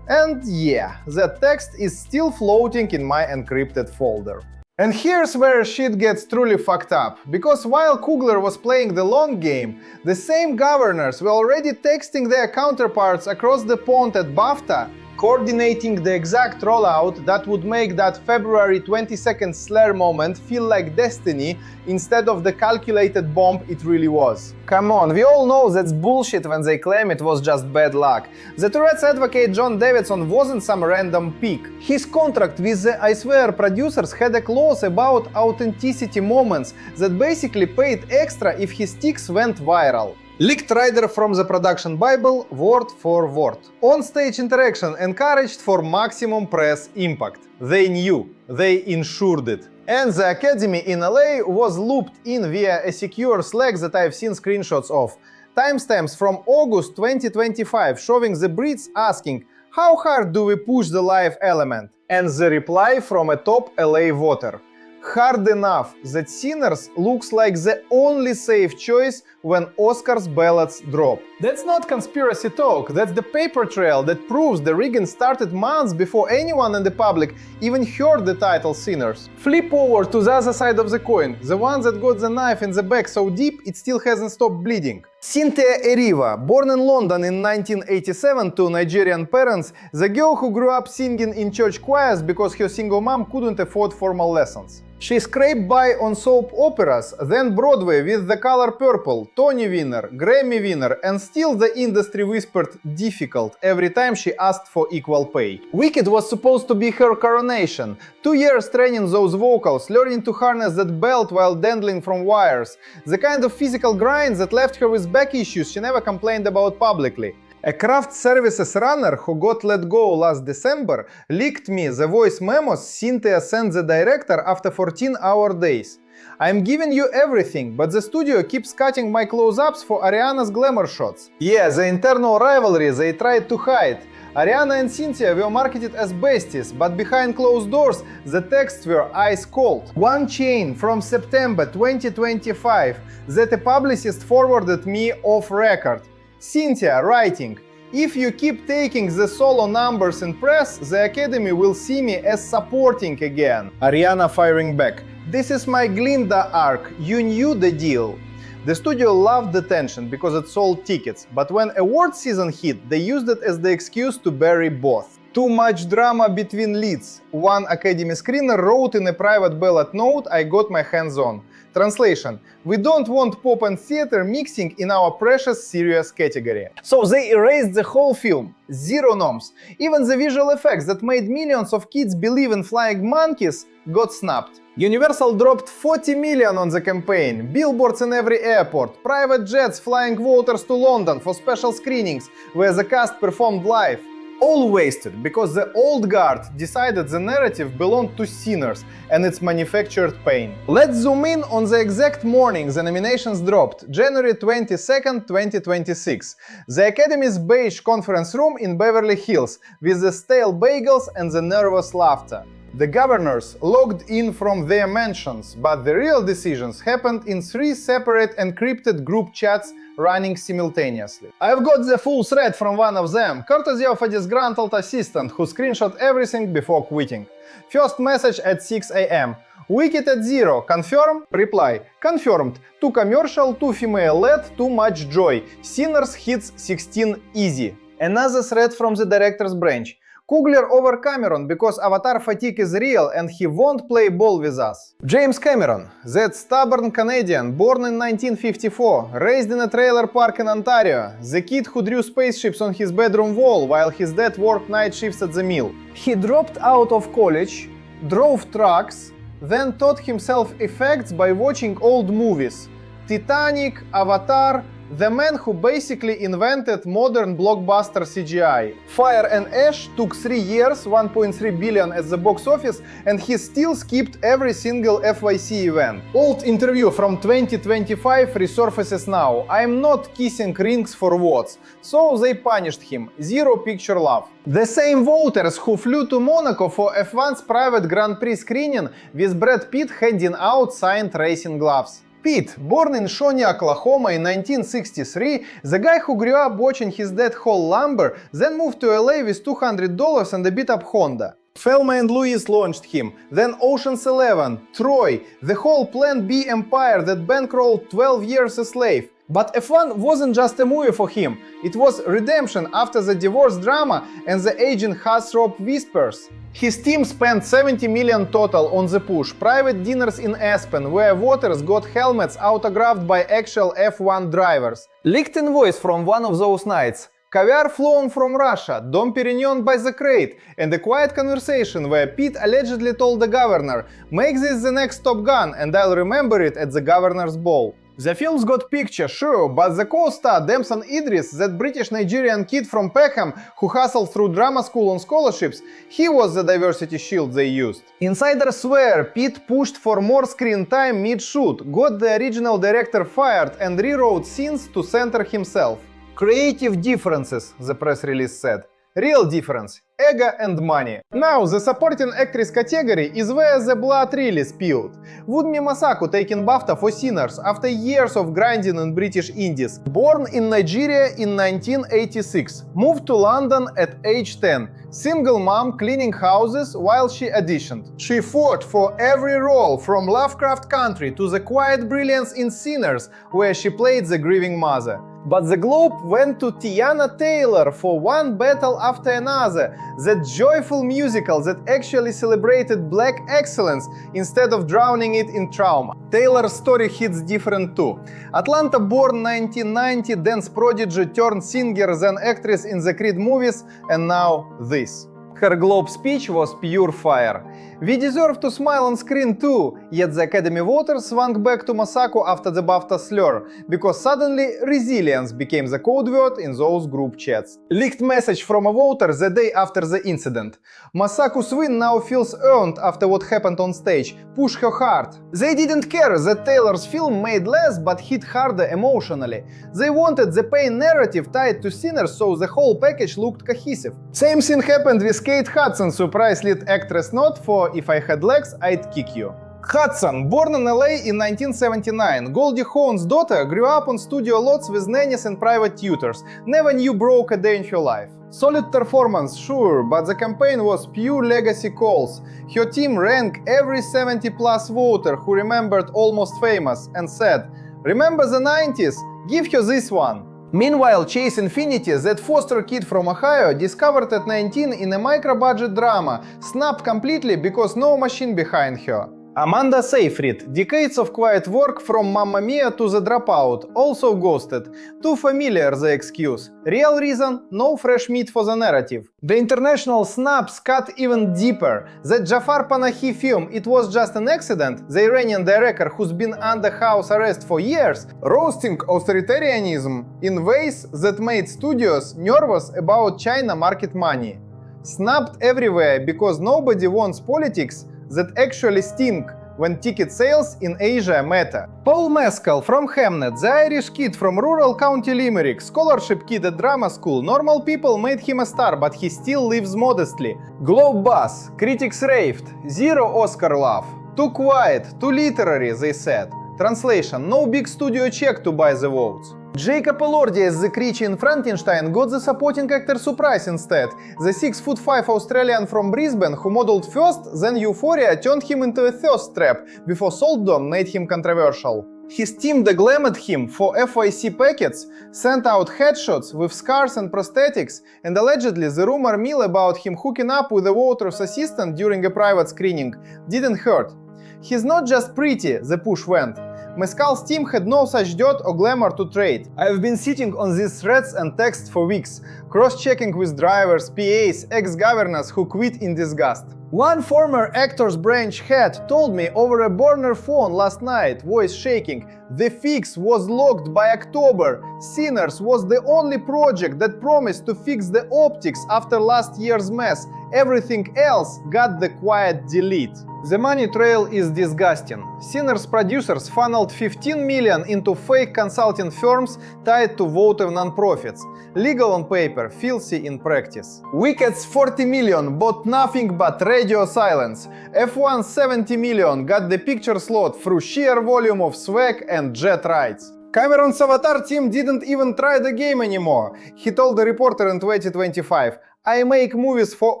And yeah, that text is still floating in my encrypted folder. And here's where shit gets truly fucked up, because while Coogler was playing the long game, the same governors were already texting their counterparts across the pond at BAFTA, coordinating the exact rollout that would make that February 22nd Slur moment feel like destiny instead of the calculated bomb it really was. Come on, we all know that's bullshit when they claim it was just bad luck. The Tourette's advocate John Davidson wasn't some random pick. His contract with the I Swear producers had a clause about authenticity moments that basically paid extra if his sticks went viral. Leaked rider from the production Bible, word for word. On-stage interaction encouraged for maximum press impact. They knew, they ensured it. And the Academy in LA was looped in via a secure Slack that I've seen screenshots of. Timestamps from August 2025 showing the Brits asking, how hard do we push the live element? And the reply from a top LA voter. hard enough that Sinners looks like the only safe choice when Oscars ballots drop. That's not conspiracy talk, that's the paper trail that proves the rigging started months before anyone in the public even heard the title Sinners. Flip over to the other side of the coin, the one that got the knife in the back so deep it still hasn't stopped bleeding. Cynthia Eriva, born in London in 1987 to Nigerian parents, the girl who grew up singing in church choirs because her single mom couldn't afford formal lessons. She scraped by on soap operas, then Broadway with The Color Purple, Tony winner, Grammy winner, and still the industry whispered difficult every time she asked for equal pay. Wicked was supposed to be her coronation. 2 years training those vocals, learning to harness that belt while dangling from wires. The kind of physical grind that left her with back issues she never complained about publicly. A craft services runner who got let go last December leaked me the voice memos Cynthia sent the director after 14-hour days. I'm giving you everything, but the studio keeps cutting my close-ups for Ariana's glamour shots. Yeah, the internal rivalry they tried to hide. Ariana and Cynthia were marketed as besties, but behind closed doors the texts were ice cold. One chain from September 2025 that a publicist forwarded me off record. Cynthia writing, if you keep taking the solo numbers in press, the Academy will see me as supporting again. Ariana firing back, this is my Glinda arc, you knew the deal. The studio loved the tension because it sold tickets, but when award season hit, they used it as the excuse to bury both. Too much drama between leads, one Academy screener wrote in a private ballot note I got my hands on. Translation: we don't want pop and theater mixing in our precious serious category. So they erased the whole film. Zero noms. Even the visual effects that made millions of kids believe in flying monkeys got snapped. Universal dropped 40 million on the campaign, billboards in every airport, private jets flying voters to London for special screenings where the cast performed live. All wasted because the old guard decided the narrative belonged to Sinners and its manufactured pain. Let's zoom in on the exact morning the nominations dropped, January 22nd, 2026. The Academy's beige conference room in Beverly Hills with the stale bagels and the nervous laughter. The governors logged in from their mansions, but the real decisions happened in 3 separate encrypted group chats running simultaneously. I've got the full thread from one of them, courtesy of a disgruntled assistant who screenshot everything before quitting. First message at 6 AM. Wicked at 0. Confirm? Reply. Confirmed. Too commercial, too female-led, too much joy. Sinners hits 16 easy. Another thread from the director's branch. Coogler over Cameron because Avatar fatigue is real and he won't play ball with us. James Cameron, that stubborn Canadian, born in 1954, raised in a trailer park in Ontario, the kid who drew spaceships on his bedroom wall while his dad worked night shifts at the mill. He dropped out of college, drove trucks, then taught himself effects by watching old movies. Titanic, Avatar, the man who basically invented modern blockbuster CGI. Fire and Ash took 3 years, 1.3 billion at the box office, and he still skipped every single FYC event. Old interview from 2025 resurfaces now. I'm not kissing rings for votes. So they punished him. Zero picture love. The same voters who flew to Monaco for F1's private Grand Prix screening with Brad Pitt handing out signed racing gloves. Pitt, born in Shawnee, Oklahoma in 1963, the guy who grew up watching his dad haul lumber, then moved to LA with $200 and a beat-up Honda. Thelma and Louise launched him, then Ocean's 11, Troy, the whole Plan B empire that bankrolled 12 Years a Slave. But F1 wasn't just a movie for him, it was redemption after the divorce drama and the aging heartthrob whispers. His team spent 70 million total on the push, private dinners in Aspen where voters got helmets autographed by actual F1 drivers. Leaked invoice from one of those nights. Caviar flown from Russia, Dom Perignon by the crate, and a quiet conversation where Pete allegedly told the governor, "Make this the next Top Gun and I'll remember it at the governor's ball." The film's got picture, sure, but the co-star Damson Idris, that British-Nigerian kid from Peckham who hustled through drama school on scholarships, he was the diversity shield they used. Insiders swear Pete pushed for more screen time mid-shoot, got the original director fired and rewrote scenes to center himself. Creative differences, the press release said. Real difference. ego and money. Now the supporting actress category is where the blood really spilled. Wunmi Mosaku taking BAFTA for Sinners after years of grinding in British indies. Born in Nigeria in 1986, moved to London at age 10. Single mom cleaning houses while she auditioned. She fought for every role from Lovecraft Country to the quiet brilliance in Sinners, where she played the grieving mother. But the globe went to Teyana Taylor for One Battle After Another, that joyful musical that actually celebrated black excellence instead of drowning it in trauma. Taylor's story hits different too. Atlanta-born 1990 dance prodigy turned singer then actress in the Creed movies, and now this. Her Globe speech was pure fire. We deserve to smile on screen too, yet the Academy voters swung back to Mosaku after the BAFTA Slur, because suddenly resilience became the code word in those group chats. Leaked message from a voter the day after the incident. Mosaku's win now feels earned after what happened on stage. Push her hard. They didn't care that Taylor's film made less but hit harder emotionally. They wanted the pain narrative tied to Sinners, so the whole package looked cohesive. Same thing happened with Kate Hudson's surprise lead actress nod for If I Had Legs, I'd Kick You. Hudson, born in LA in 1979, Goldie Hawn's daughter, grew up on studio lots with nannies and private tutors, never knew broke a day in her life. Solid performance, sure, but the campaign was pure legacy calls. Her team ranked every 70-plus voter who remembered Almost Famous and said, "Remember the 90s? Give her this one." Meanwhile, Chase Infinity, that foster kid from Ohio, discovered at 19 in a micro-budget drama, snubbed completely because no machine behind her. Amanda Seyfried, decades of quiet work from Mamma Mia to The Dropout, also ghosted. Too familiar the excuse. Real reason? No fresh meat for the narrative. The international snubs cut even deeper. That Jafar Panahi film It Was Just an Accident, the Iranian director who's been under house arrest for years, roasting authoritarianism in ways that made studios nervous about China market money. Snubbed everywhere because nobody wants politics that actually sting when ticket sales in Asia matter. Paul Mescal from Hamnet, the Irish kid from rural County Limerick, scholarship kid at drama school, normal people made him a star, but he still lives modestly. Globe buzz, critics raved, zero Oscar love. Too quiet, too literary, they said. Translation: no big studio check to buy the votes. Jacob Elordi as the creature in Frankenstein got the supporting actor surprise instead. The 6'5" Australian from Brisbane who modeled first, then Euphoria turned him into a thirst trap, before Saltdom made him controversial. His team deglamored him for FYC packets, sent out headshots with scars and prosthetics, and allegedly the rumor mill about him hooking up with a voter's assistant during a private screening didn't hurt. He's not just pretty, the push went. Mescal's team had no such dirt or glamour to trade. I've been sitting on these threads and texts for weeks, cross-checking with drivers, PAs, ex-governors who quit in disgust. One former actor's branch head told me over a burner phone last night, voice shaking, the fix was locked by October. Sinners was the only project that promised to fix the optics after last year's mess. Everything else got the quiet delete. The money trail is disgusting. Sinners producers funneled 15 million into fake consulting firms tied to voter nonprofits. Legal on paper, filthy in practice. Wicked's 40 million bought nothing but radio silence. F1's 70 million got the picture slot through sheer volume of swag and jet rides. Cameron's Avatar team didn't even try the game anymore. He told the reporter in 2025, "I make movies for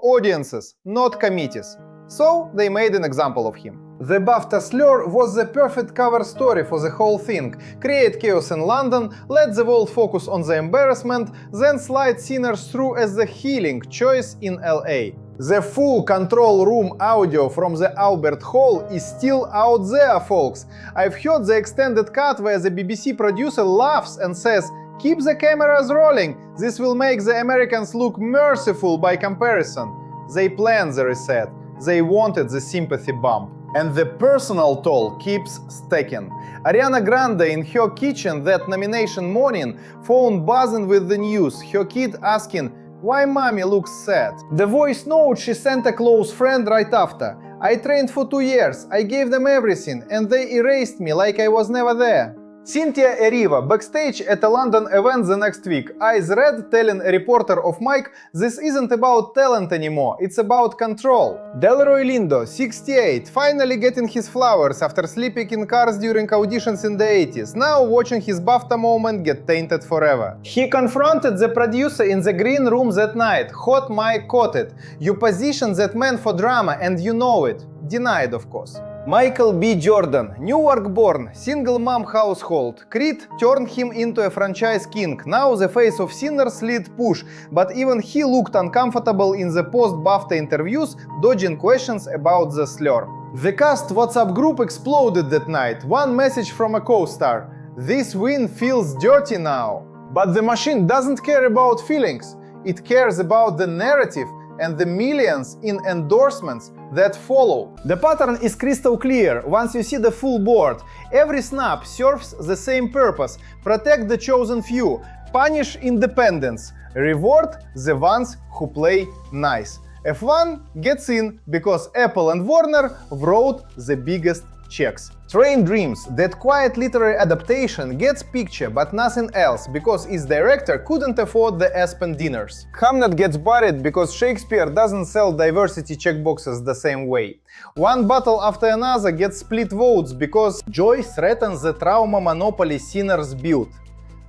audiences, not committees." So they made an example of him. The BAFTA Slur was the perfect cover story for the whole thing. Create chaos in London, let the world focus on the embarrassment, then slide Sinners through as the healing choice in LA. The full control room audio from the Albert Hall is still out there, folks. I've heard the extended cut where the BBC producer laughs and says, "Keep the cameras rolling, this will make the Americans look merciful by comparison." They planned the reset. They wanted the sympathy bump. And the personal toll keeps stacking. Ariana Grande in her kitchen that nomination morning, phone buzzing with the news, her kid asking, "Why mommy looks sad?" The voice note she sent a close friend right after. "I trained for 2 years, I gave them everything, and they erased me like I was never there." Cynthia Eriva, backstage at a London event the next week, eyes red, telling a reporter of Mike, "This isn't about talent anymore, it's about control." Delroy Lindo, 68, finally getting his flowers after sleeping in cars during auditions in the 80s, now watching his BAFTA moment get tainted forever. He confronted the producer in the green room that night. Hot Mike caught it. "You positioned that man for drama and you know it." Denied, of course. Michael B. Jordan, Newark-born, single mom household. Creed turned him into a franchise king, now the face of Sinners lead Push, but even he looked uncomfortable in the post-BAFTA interviews, dodging questions about the Slur. The cast WhatsApp group exploded that night. One message from a co-star: "This win feels dirty now." But the machine doesn't care about feelings. It cares about the narrative and the millions in endorsements that follow. The pattern is crystal clear once you see the full board. Every snub serves the same purpose: protect the chosen few, punish independents, reward the ones who play nice. F1 gets in because Apple and Warner wrote the biggest checks. Train Dreams, that quiet literary adaptation, gets picture but nothing else because its director couldn't afford the Aspen dinners. Hamnet gets buried because Shakespeare doesn't sell diversity checkboxes the same way. One battle after another gets split votes because joy threatens the trauma monopoly Sinners built.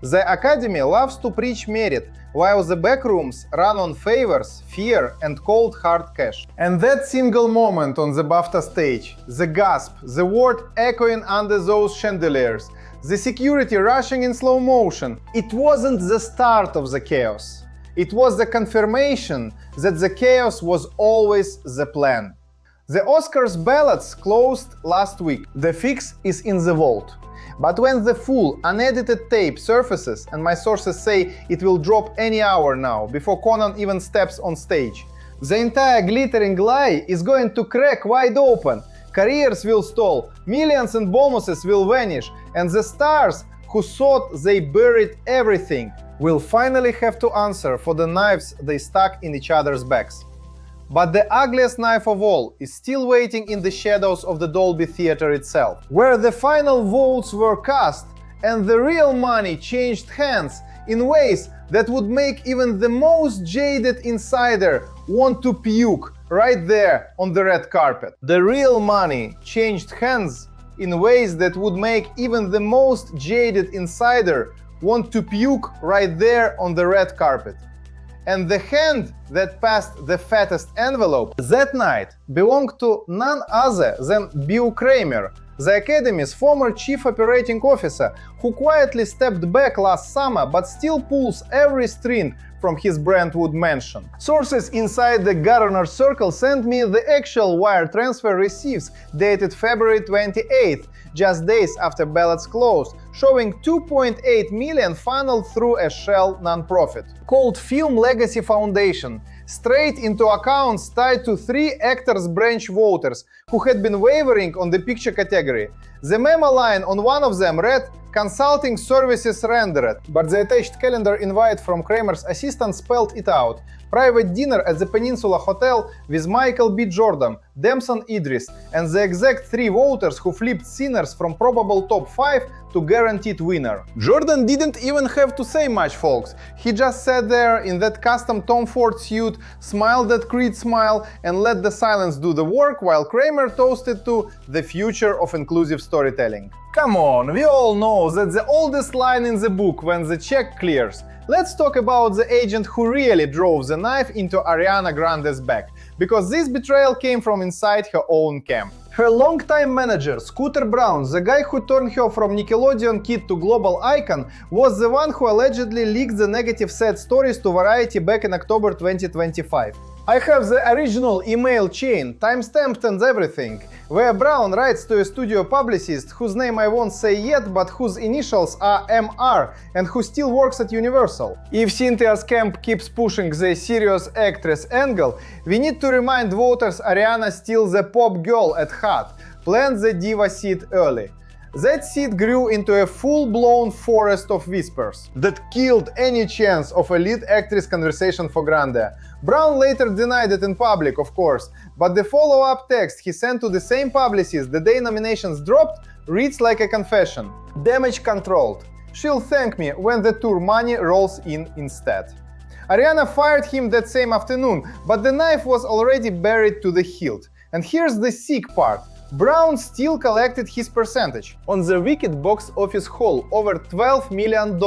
The Academy loves to preach merit, while the backrooms run on favors, fear, and cold hard cash. And that single moment on the BAFTA stage, the gasp, the word echoing under those chandeliers, the security rushing in slow motion, it wasn't the start of the chaos. It was the confirmation that the chaos was always the plan. The Oscars ballots closed last week. The fix is in the vault. But when the full, unedited tape surfaces, and my sources say it will drop any hour now, before Conan even steps on stage, the entire glittering lie is going to crack wide open. Careers will stall, millions and bonuses will vanish, and the stars who thought they buried everything will finally have to answer for the knives they stuck in each other's backs. But the ugliest knife of all is still waiting in the shadows of the Dolby Theatre itself, where the final votes were cast and the real money changed hands in ways that would make even the most jaded insider want to puke right there on the red carpet. The real money changed hands in ways that would make even the most jaded insider want to puke right there on the red carpet. And the hand that passed the fattest envelope that night belonged to none other than Bill Kramer, the Academy's former chief operating officer, who quietly stepped back last summer but still pulls every string from his Brentwood mansion. Sources inside the Garner Circle sent me the actual wire transfer receipts dated February 28th, just days after ballots closed, showing 2.8 million funneled through a shell nonprofit called Film Legacy Foundation, straight into accounts tied to 3 Actors Branch voters who had been wavering on the picture category. The memo line on one of them read, "Consulting services rendered," but the attached calendar invite from Kramer's assistant spelled it out. Private dinner at the Peninsula Hotel with Michael B. Jordan, Damson Idris, and the exact 3 voters who flipped Sinners from probable top 5 to guaranteed winner. Jordan didn't even have to say much, folks. He just sat there in that custom Tom Ford suit, smiled that Creed smile, and let the silence do the work while Kramer toasted to the future of inclusive storytelling. Come on, we all know that's the oldest line in the book when the check clears. Let's talk about the agent who really drove the knife into Ariana Grande's back, because this betrayal came from inside her own camp. Her longtime manager, Scooter Braun, the guy who turned her from Nickelodeon kid to global icon, was the one who allegedly leaked the negative sad stories to Variety back in October 2025. I have the original email chain, timestamped and everything, where Braun writes to a studio publicist whose name I won't say yet, but whose initials are MR, and who still works at Universal. If Cynthia's camp keeps pushing the serious actress angle, we need to remind voters Ariana still the pop girl at heart. Plant the diva seed early. That seed grew into a full-blown forest of whispers that killed any chance of a lead actress conversation for Grande. Braun later denied it in public, of course, but the follow-up text he sent to the same publicist the day nominations dropped reads like a confession. Damage controlled. She'll thank me when the tour money rolls in instead. Ariana fired him that same afternoon, but the knife was already buried to the hilt. And here's the sick part. Brown still collected his percentage. On the wicked box office haul, over $12 million,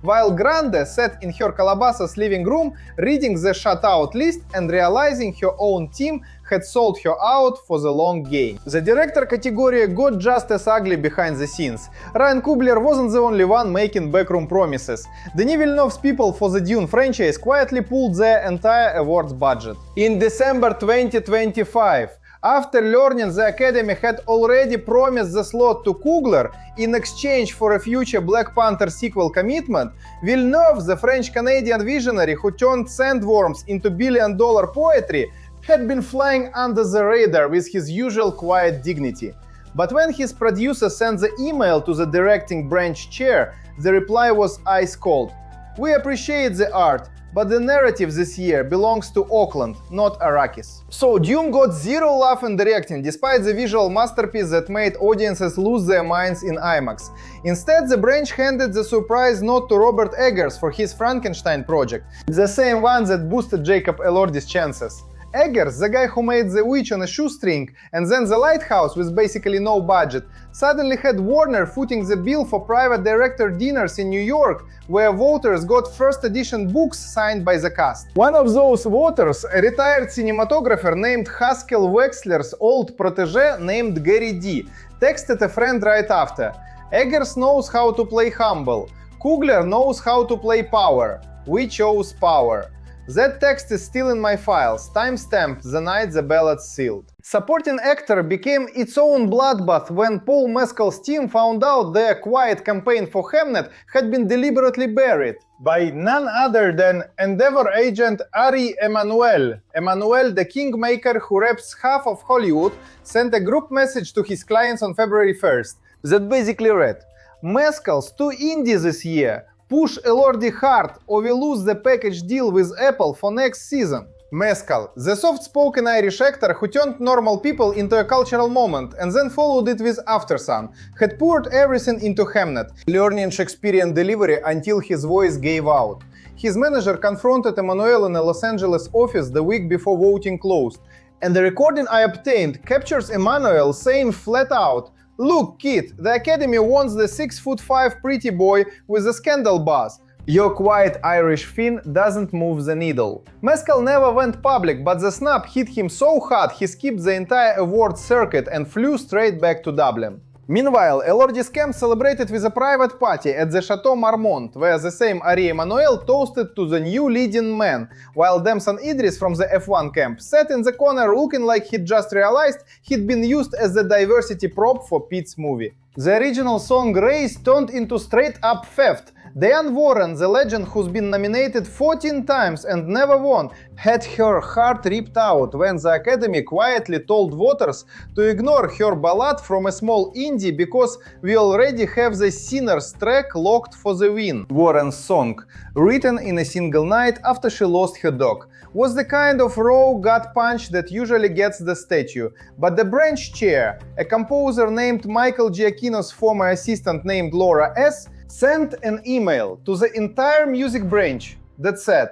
while Grande sat in her Calabasas living room reading the shutout list and realizing her own team had sold her out for the long game. The director category got just as ugly behind the scenes. Ryan Coogler wasn't the only one making backroom promises. Denis Villeneuve's people for the Dune franchise quietly pulled their entire awards budget. In December 2025, after learning the Academy had already promised the slot to Coogler in exchange for a future Black Panther sequel commitment, Villeneuve, the French-Canadian visionary who turned sandworms into billion-dollar poetry, had been flying under the radar with his usual quiet dignity. But when his producer sent the email to the directing branch chair, the reply was ice-cold. "We appreciate the art, but the narrative this year belongs to Auckland, not Arrakis." So Dune got zero love in directing, despite the visual masterpiece that made audiences lose their minds in IMAX. Instead, the branch handed the surprise nod to Robert Eggers for his Frankenstein project, the same one that boosted Jacob Elordi's chances. Eggers, the guy who made The Witch on a Shoestring and then The Lighthouse with basically no budget, suddenly had Warner footing the bill for private director dinners in New York, where voters got first edition books signed by the cast. One of those voters, a retired cinematographer named Haskell Wexler's old protege named Gary D, texted a friend right after. "Eggers knows how to play humble. Coogler knows how to play power. We chose power." That text is still in my files, timestamped the night the ballots sealed. Supporting actor became its own bloodbath when Paul Mescal's team found out their quiet campaign for Hamnet had been deliberately buried by none other than Endeavor agent Ari Emanuel. Emanuel, the kingmaker who reps half of Hollywood, sent a group message to his clients on February 1st that basically read, "Mescal's too indie this year. Push Elordi hard or we lose the package deal with Apple for next season." Mescal, the soft-spoken Irish actor who turned normal people into a cultural moment and then followed it with Aftersun, had poured everything into Hamnet, learning Shakespearean delivery until his voice gave out. His manager confronted Emmanuel in a Los Angeles office the week before voting closed, and the recording I obtained captures Emmanuel saying flat out, "Look, kid, the Academy wants the 6'5" pretty boy with a scandal buzz. Your quiet Irish Finn doesn't move the needle." Mescal never went public, but the snub hit him so hard he skipped the entire awards circuit and flew straight back to Dublin. Meanwhile, Elordi's camp celebrated with a private party at the Chateau Marmont, where the same Ari Emanuel toasted to the new leading man, while Damson Idris from the F1 camp sat in the corner looking like he'd just realized he'd been used as the diversity prop for Pete's movie. The original song Race turned into straight-up theft. Diane Warren, the legend who's been nominated 14 times and never won, had her heart ripped out when the Academy quietly told voters to ignore her ballad from a small indie because we already have the Sinners track locked for the win. Warren's song, written in a single night after she lost her dog, was the kind of raw gut punch that usually gets the statue, but the branch chair, a composer named Michael Giacchino's former assistant named Laura S., sent an email to the entire music branch that said,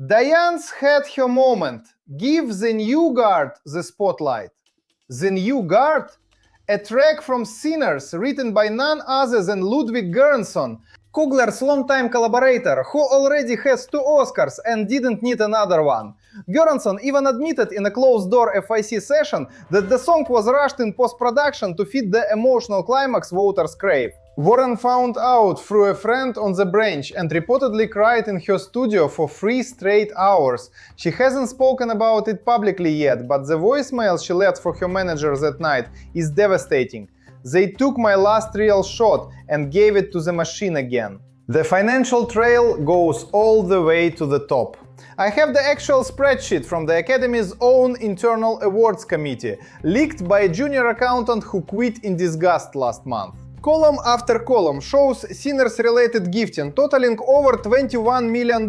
"Diane's had her moment. Give the new guard the spotlight." The new guard? A track from Sinners written by none other than Ludwig Göransson, Coogler's longtime collaborator, who already has 2 Oscars and didn't need another one. Göransson even admitted in a closed-door FIC session that the song was rushed in post-production to fit the emotional climax voters crave. Warren found out through a friend on the branch and reportedly cried in her studio for 3 straight hours. She hasn't spoken about it publicly yet, but the voicemail she left for her manager that night is devastating. "They took my last real shot and gave it to the machine again." The financial trail goes all the way to the top. I have the actual spreadsheet from the Academy's own internal awards committee, leaked by a junior accountant who quit in disgust last month. Column after column shows Sinners-related gifting, totaling over $21 million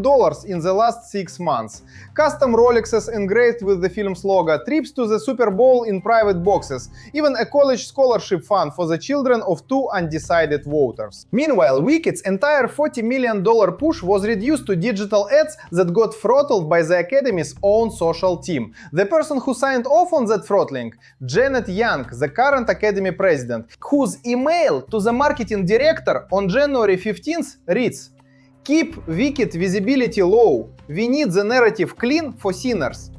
in the last 6 months. Custom Rolexes engraved with the film's logo, trips to the Super Bowl in private boxes, even a college scholarship fund for the children of 2 undecided voters. Meanwhile, Wicked's entire $40 million push was reduced to digital ads that got throttled by the Academy's own social team. The person who signed off on that throttling, Janet Young, the current Academy president, whose email to the marketing director on January 15th reads: "Keep Wicked visibility low. We need the narrative clean for Sinners."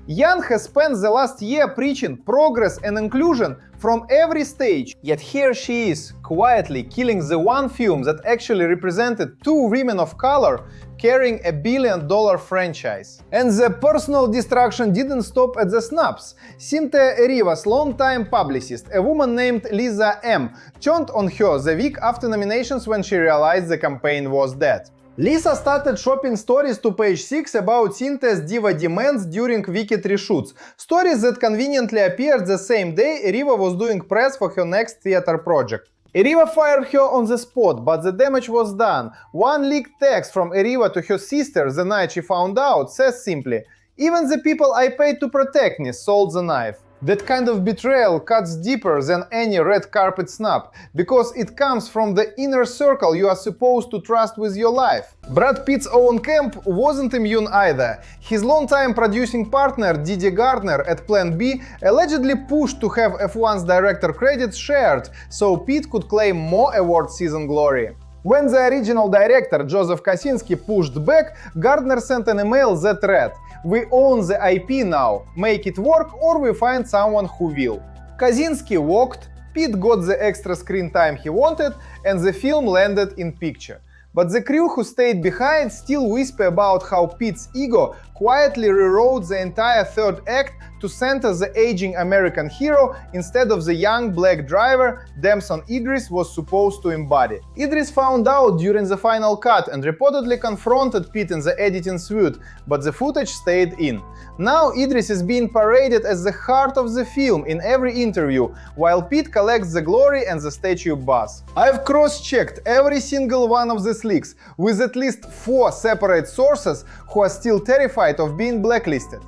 Young has spent the last year preaching progress and inclusion from every stage, yet here she is, quietly killing the one film that actually represented 2 women of color carrying a $1 billion franchise. And the personal destruction didn't stop at the Snubs. Cynthia Eriva's longtime publicist, a woman named Lisa M., turned on her the week after nominations when she realized the campaign was dead. Lisa started shopping stories to page 6 about Cynthia's diva demands during Wicked reshoots, stories that conveniently appeared the same day Eriva was doing press for her next theater project. Eriva fired her on the spot, but the damage was done. One leaked text from Eriva to her sister the night she found out says simply, "Even the people I paid to protect me sold the knife." That kind of betrayal cuts deeper than any red carpet snub, because it comes from the inner circle you are supposed to trust with your life. Brad Pitt's own camp wasn't immune either. His longtime producing partner Didi Gardner at Plan B allegedly pushed to have F1's director credits shared, so Pitt could claim more award season glory. When the original director, Joseph Kosinski, pushed back, Gardner sent an email that read, "We own the IP now, make it work or we find someone who will." Kosinski walked, Pitt got the extra screen time he wanted, and the film landed in picture. But the crew who stayed behind still whisper about how Pitt's ego quietly rewrote the entire third act to center the aging American hero instead of the young black driver Damson Idris was supposed to embody. Idris found out during the final cut and reportedly confronted Pitt in the editing suite, but the footage stayed in. Now Idris is being paraded as the heart of the film in every interview, while Pitt collects the glory and the statue buzz. I've cross-checked every single one of these leaks with at least 4 separate sources who are still terrified of being blacklisted.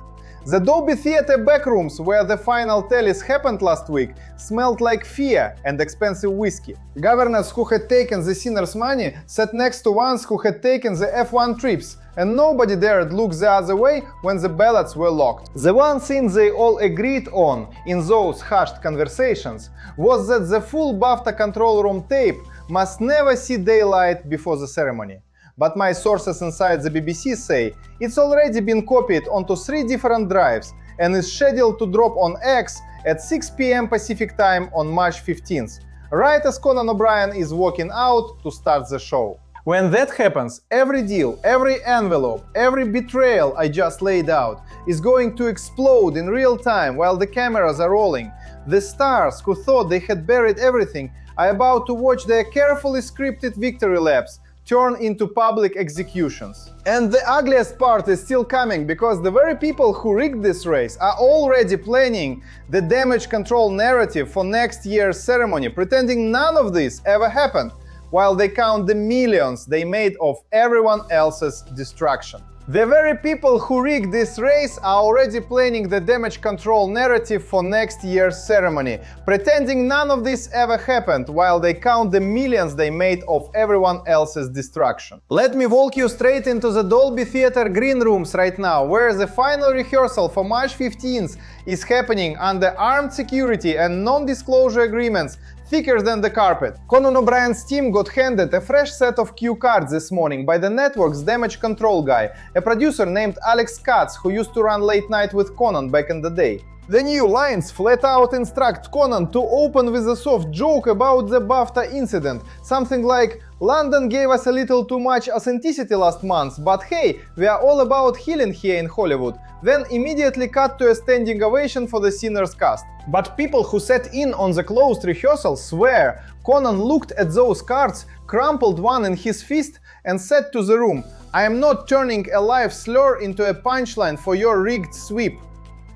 The Dolby Theatre backrooms where the final tallies happened last week smelled like fear and expensive whiskey. Governors who had taken the Sinners' money sat next to ones who had taken the F1 trips, and nobody dared look the other way when the ballots were locked. The one thing they all agreed on in those hushed conversations was that the full BAFTA control room tape must never see daylight before the ceremony. But my sources inside the BBC say it's already been copied onto 3 different drives and is scheduled to drop on X at 6 p.m. Pacific time on March 15th, right as Conan O'Brien is walking out to start the show. When that happens, every deal, every envelope, every betrayal I just laid out is going to explode in real time while the cameras are rolling. The stars who thought they had buried everything are about to watch their carefully scripted victory laps turn into public executions. And the ugliest part is still coming, because the very people who rigged this race are already planning the damage control narrative for next year's ceremony, pretending none of this ever happened, while they count the millions they made of everyone else's destruction. The very people who rigged this race are already planning the damage control narrative for next year's ceremony, pretending none of this ever happened, while they count the millions they made of everyone else's destruction. Let me walk you straight into the Dolby Theatre green rooms right now, where the final rehearsal for March 15th is happening under armed security and non-disclosure agreements thicker than the carpet. Conan O'Brien's team got handed a fresh set of cue cards this morning by the network's damage control guy, a producer named Alex Katz, who used to run Late Night with Conan back in the day. The new lines flat out instruct Conan to open with a soft joke about the BAFTA incident, something like, "London gave us a little too much authenticity last month, but hey, we are all about healing here in Hollywood," then immediately cut to a standing ovation for the Sinners cast. But people who sat in on the closed rehearsal swear Conan looked at those cards, crumpled one in his fist, and said to the room, "I am not turning a live slur into a punchline for your rigged sweep."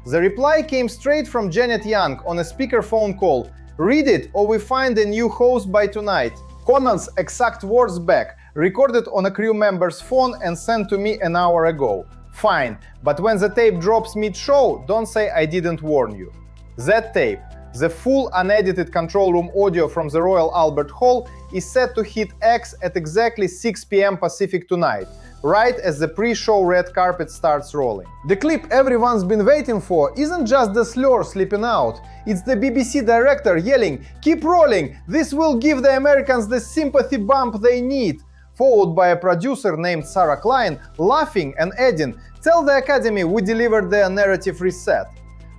The reply came straight from Janet Young on a speakerphone call. Read it or we find a new host by tonight. Conan's exact words back, recorded on a crew member's phone and sent to me an hour ago. Fine, but when the tape drops mid-show, don't say I didn't warn you. That tape, the full unedited control room audio from the Royal Albert Hall, is set to hit X at exactly 6 p.m. Pacific tonight, right as the pre-show red carpet starts rolling. The clip everyone's been waiting for isn't just the Slur slipping out, it's the BBC director yelling, "Keep rolling, this will give the Americans the sympathy bump they need," followed by a producer named Sarah Klein laughing and adding, "Tell the Academy we delivered their narrative reset."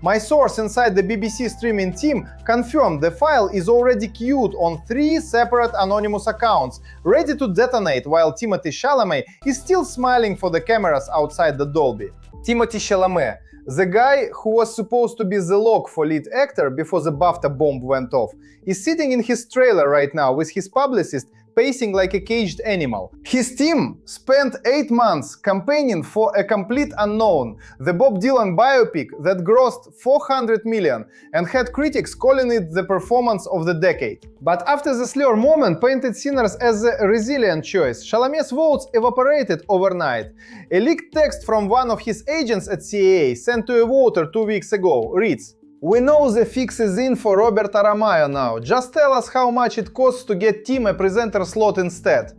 My source inside the BBC streaming team confirmed the file is already queued on 3 separate anonymous accounts, ready to detonate while Timothée Chalamet is still smiling for the cameras outside the Dolby. Timothée Chalamet, the guy who was supposed to be the lock for lead actor before the BAFTA bomb went off, is sitting in his trailer right now with his publicist pacing like a caged animal. His team spent 8 months campaigning for a complete unknown, the Bob Dylan biopic that grossed $400 million and had critics calling it the performance of the decade. But after the Slur moment painted Sinners as a resilient choice, Chalamet's votes evaporated overnight. A leaked text from one of his agents at CAA, sent to a voter 2 weeks ago, reads, "We know the fix is in for Robert Aramayo now, just tell us how much it costs to get Tim a presenter slot instead."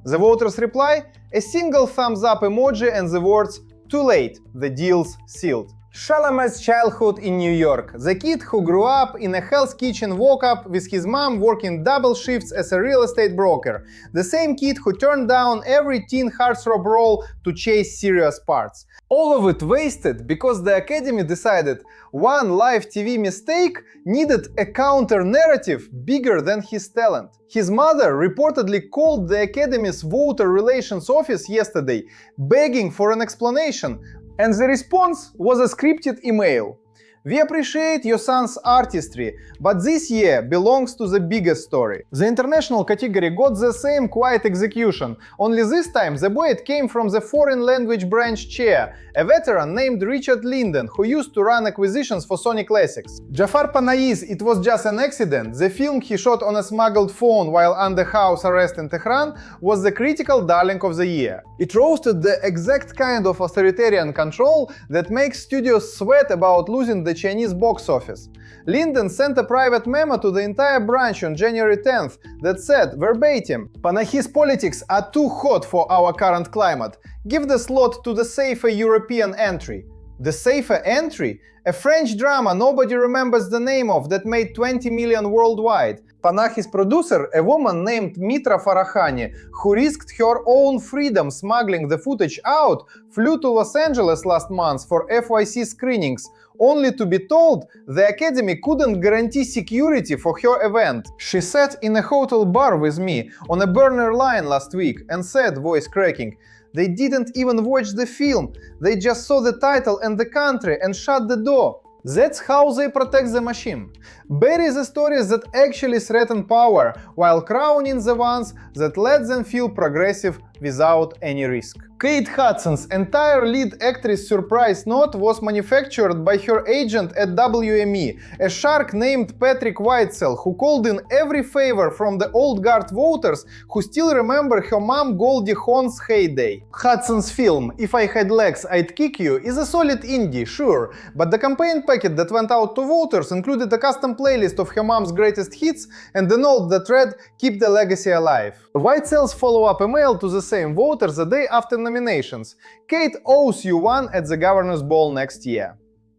The voters reply, a single thumbs up emoji and the words, "Too late, the deal's sealed." Chalamet's childhood in New York. The kid who grew up in a Hell's Kitchen walk-up with his mom working double shifts as a real estate broker. The same kid who turned down every teen heartthrob role to chase serious parts. All of it wasted because the Academy decided one live TV mistake needed a counter-narrative bigger than his talent. His mother reportedly called the Academy's voter relations office yesterday, begging for an explanation, and the response was a scripted email. "We appreciate your son's artistry, but this year belongs to the biggest story." The international category got the same quiet execution, only this time the weight came from the foreign language branch chair, a veteran named Richard Lindo, who used to run acquisitions for Sony Classics. Jafar Panahi's It Was Just an Accident, the film he shot on a smuggled phone while under house arrest in Tehran, was the critical darling of the year. It roasted the exact kind of authoritarian control that makes studios sweat about losing the Chinese box office. Lindo sent a private memo to the entire branch on January 10th that said, verbatim, "Panahi's politics are too hot for our current climate. Give the slot to the safer European entry." The safer entry? A French drama nobody remembers the name of that made 20 million worldwide. Panahi's producer, a woman named Mitra Farahani, who risked her own freedom smuggling the footage out, flew to Los Angeles last month for FYC screenings, only to be told the Academy couldn't guarantee security for her event. She sat in a hotel bar with me on a burner line last week and said, voice cracking, "They didn't even watch the film, they just saw the title and the country and shut the door." That's how they protect the machine. Bury the stories that actually threaten power, while crowning the ones that let them feel progressive without any risk. Kate Hudson's entire lead actress surprise note was manufactured by her agent at WME, a shark named Patrick Whitesell, who called in every favor from the old guard voters who still remember her mom Goldie Hawn's heyday. Hudson's film, If I Had Legs I'd Kick You, is a solid indie, sure, but the campaign packet that went out to voters included a custom playlist of her mom's greatest hits and the note that read, "Keep the legacy alive." Whitesell's follow-up email to the same voters the day after nominations. Kate owes you one at the Governor's Ball next year.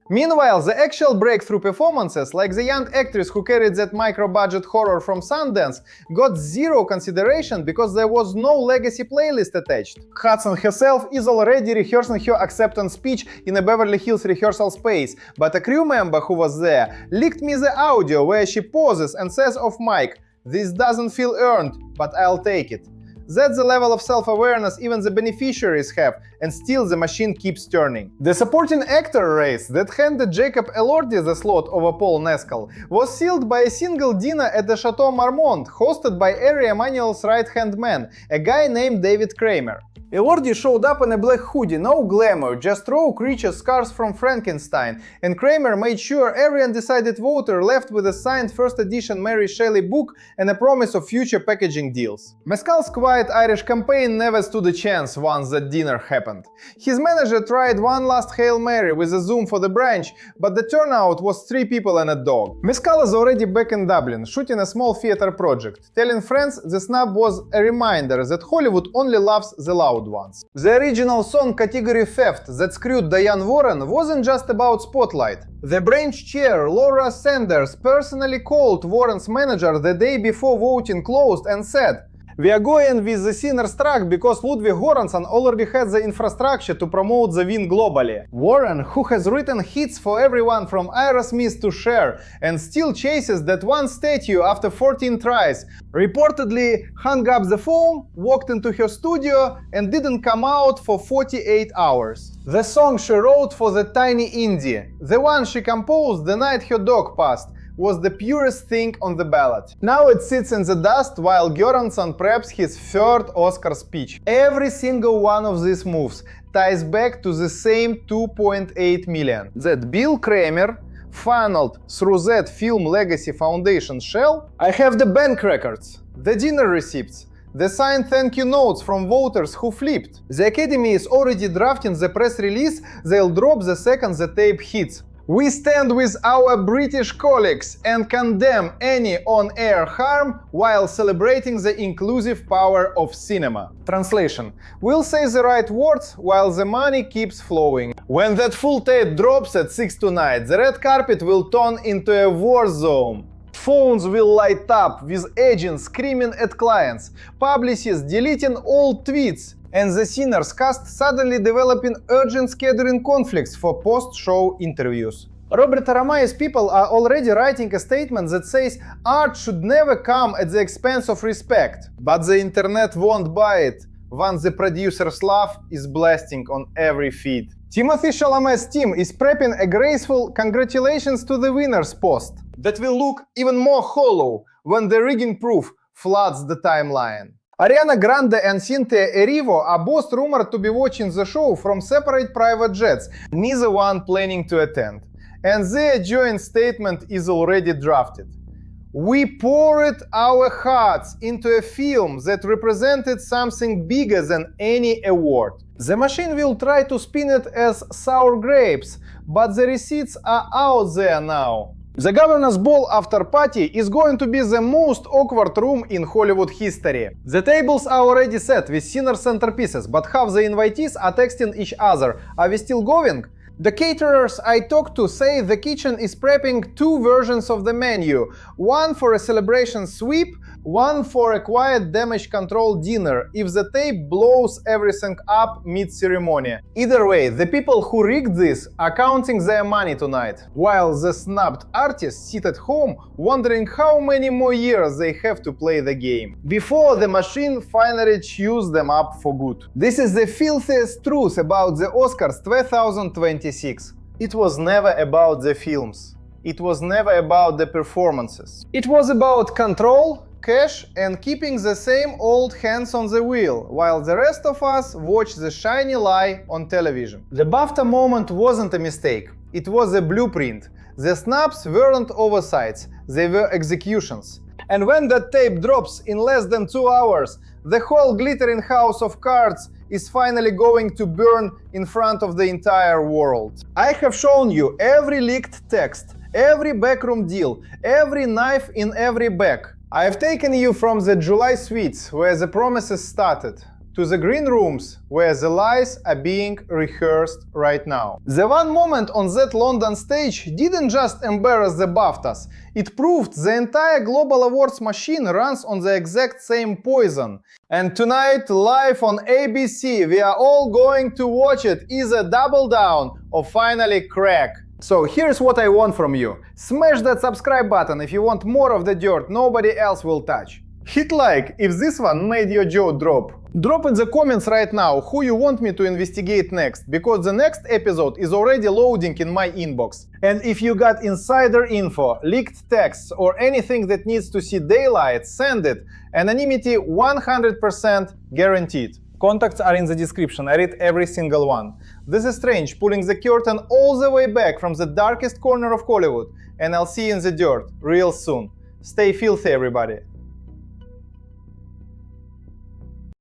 Meanwhile, the actual breakthrough performances, like the young actress who carried that micro-budget horror from Sundance, got zero consideration because there was no legacy playlist attached. Hudson herself is already rehearsing her acceptance speech in a Beverly Hills rehearsal space, but a crew member who was there leaked me the audio where she pauses and says off mic, "This doesn't feel earned, but I'll take it." That's the level of self-awareness even the beneficiaries have, and still the machine keeps turning. The supporting actor race that handed Jacob Elordi the slot over Paul Mescal was sealed by a single dinner at the Chateau Marmont, hosted by Ari Emanuel's right-hand man, a guy named David Kramer. Elordi showed up in a black hoodie, no glamour, just raw creature scars from Frankenstein, and Kramer made sure every undecided voter left with a signed first edition Mary Shelley book and a promise of future packaging deals. Mescal's quiet Irish campaign never stood a chance once that dinner happened. His manager tried one last Hail Mary with a Zoom for the branch, but the turnout was 3 people and a dog. Mescal is already back in Dublin, shooting a small theater project, telling friends the snub was a reminder that Hollywood only loves the loud ones. The original song Category Theft that screwed Diane Warren wasn't just about Spotlight. The branch chair, Laura Sanders, personally called Warren's manager the day before voting closed and said, "We are going with the Sinner's track because Ludwig Göransson already has the infrastructure to promote the win globally." Warren, who has written hits for everyone from Aerosmith to Cher and still chases that one statue after 14 tries, reportedly hung up the phone, walked into her studio and didn't come out for 48 hours. The song she wrote for the tiny indie, the one she composed the night her dog passed, was the purest thing on the ballot. Now it sits in the dust while Göransson preps his third Oscar speech. Every single one of these moves ties back to the same 2.8 million that Bill Kramer funneled through that Film Legacy Foundation shell. I have the bank records, the dinner receipts, the signed thank you notes from voters who flipped. The Academy is already drafting the press release they'll drop the second the tape hits. We stand with our British colleagues and condemn any on-air harm while celebrating the inclusive power of cinema. Translation: we'll say the right words while the money keeps flowing. When that full tape drops at 6 tonight, the red carpet will turn into a war zone. Phones will light up with agents screaming at clients, publicists deleting old tweets, and the Sinners cast suddenly developing urgent scheduling conflicts for post-show interviews. Robert Aramayo's people are already writing a statement that says art should never come at the expense of respect. But the internet won't buy it once the producer's laugh is blasting on every feed. Timothée Chalamet's team is prepping a graceful "congratulations to the winners" post that will look even more hollow when the rigging proof floods the timeline. Ariana Grande and Cynthia Erivo are both rumored to be watching the show from separate private jets, neither one planning to attend. And their joint statement is already drafted. We poured our hearts into a film that represented something bigger than any award. The machine will try to spin it as sour grapes, but the receipts are out there now. The Governor's Ball after party is going to be the most awkward room in Hollywood history. The tables are already set with Sinner centerpieces, but half the invitees are texting each other. Are we still going? The caterers I talked to say the kitchen is prepping 2 versions of the menu, one for a celebration sweep, one for a quiet damage control dinner if the tape blows everything up mid-ceremony. Either way, the people who rigged this are counting their money tonight, while the snubbed artists sit at home wondering how many more years they have to play the game before the machine finally chews them up for good. This is the filthiest truth about the Oscars 2026. It was never about the films. It was never about the performances. It was about control, cash, and keeping the same old hands on the wheel, while the rest of us watch the shiny lie on television. The BAFTA moment wasn't a mistake. It was a blueprint. The snubs weren't oversights, they were executions. And when that tape drops in less than 2 hours, the whole glittering house of cards is finally going to burn in front of the entire world. I have shown you every leaked text, every backroom deal, every knife in every bag. I have taken you from the July suites, where the promises started, to the green rooms, where the lies are being rehearsed right now. The one moment on that London stage didn't just embarrass the BAFTAs, it proved the entire global awards machine runs on the exact same poison. And tonight, live on ABC, we are all going to watch it either double down or finally crack. So here's what I want from you. Smash that subscribe button if you want more of the dirt nobody else will touch. Hit like if this one made your jaw drop. Drop in the comments right now who you want me to investigate next, because the next episode is already loading in my inbox. And if you got insider info, leaked texts, or anything that needs to see daylight, send it. Anonymity 100% guaranteed. Contacts are in the description, I read every single one. This is Strange pulling the curtain all the way back from the darkest corner of Hollywood, and I'll see you in the dirt real soon. Stay filthy, everybody.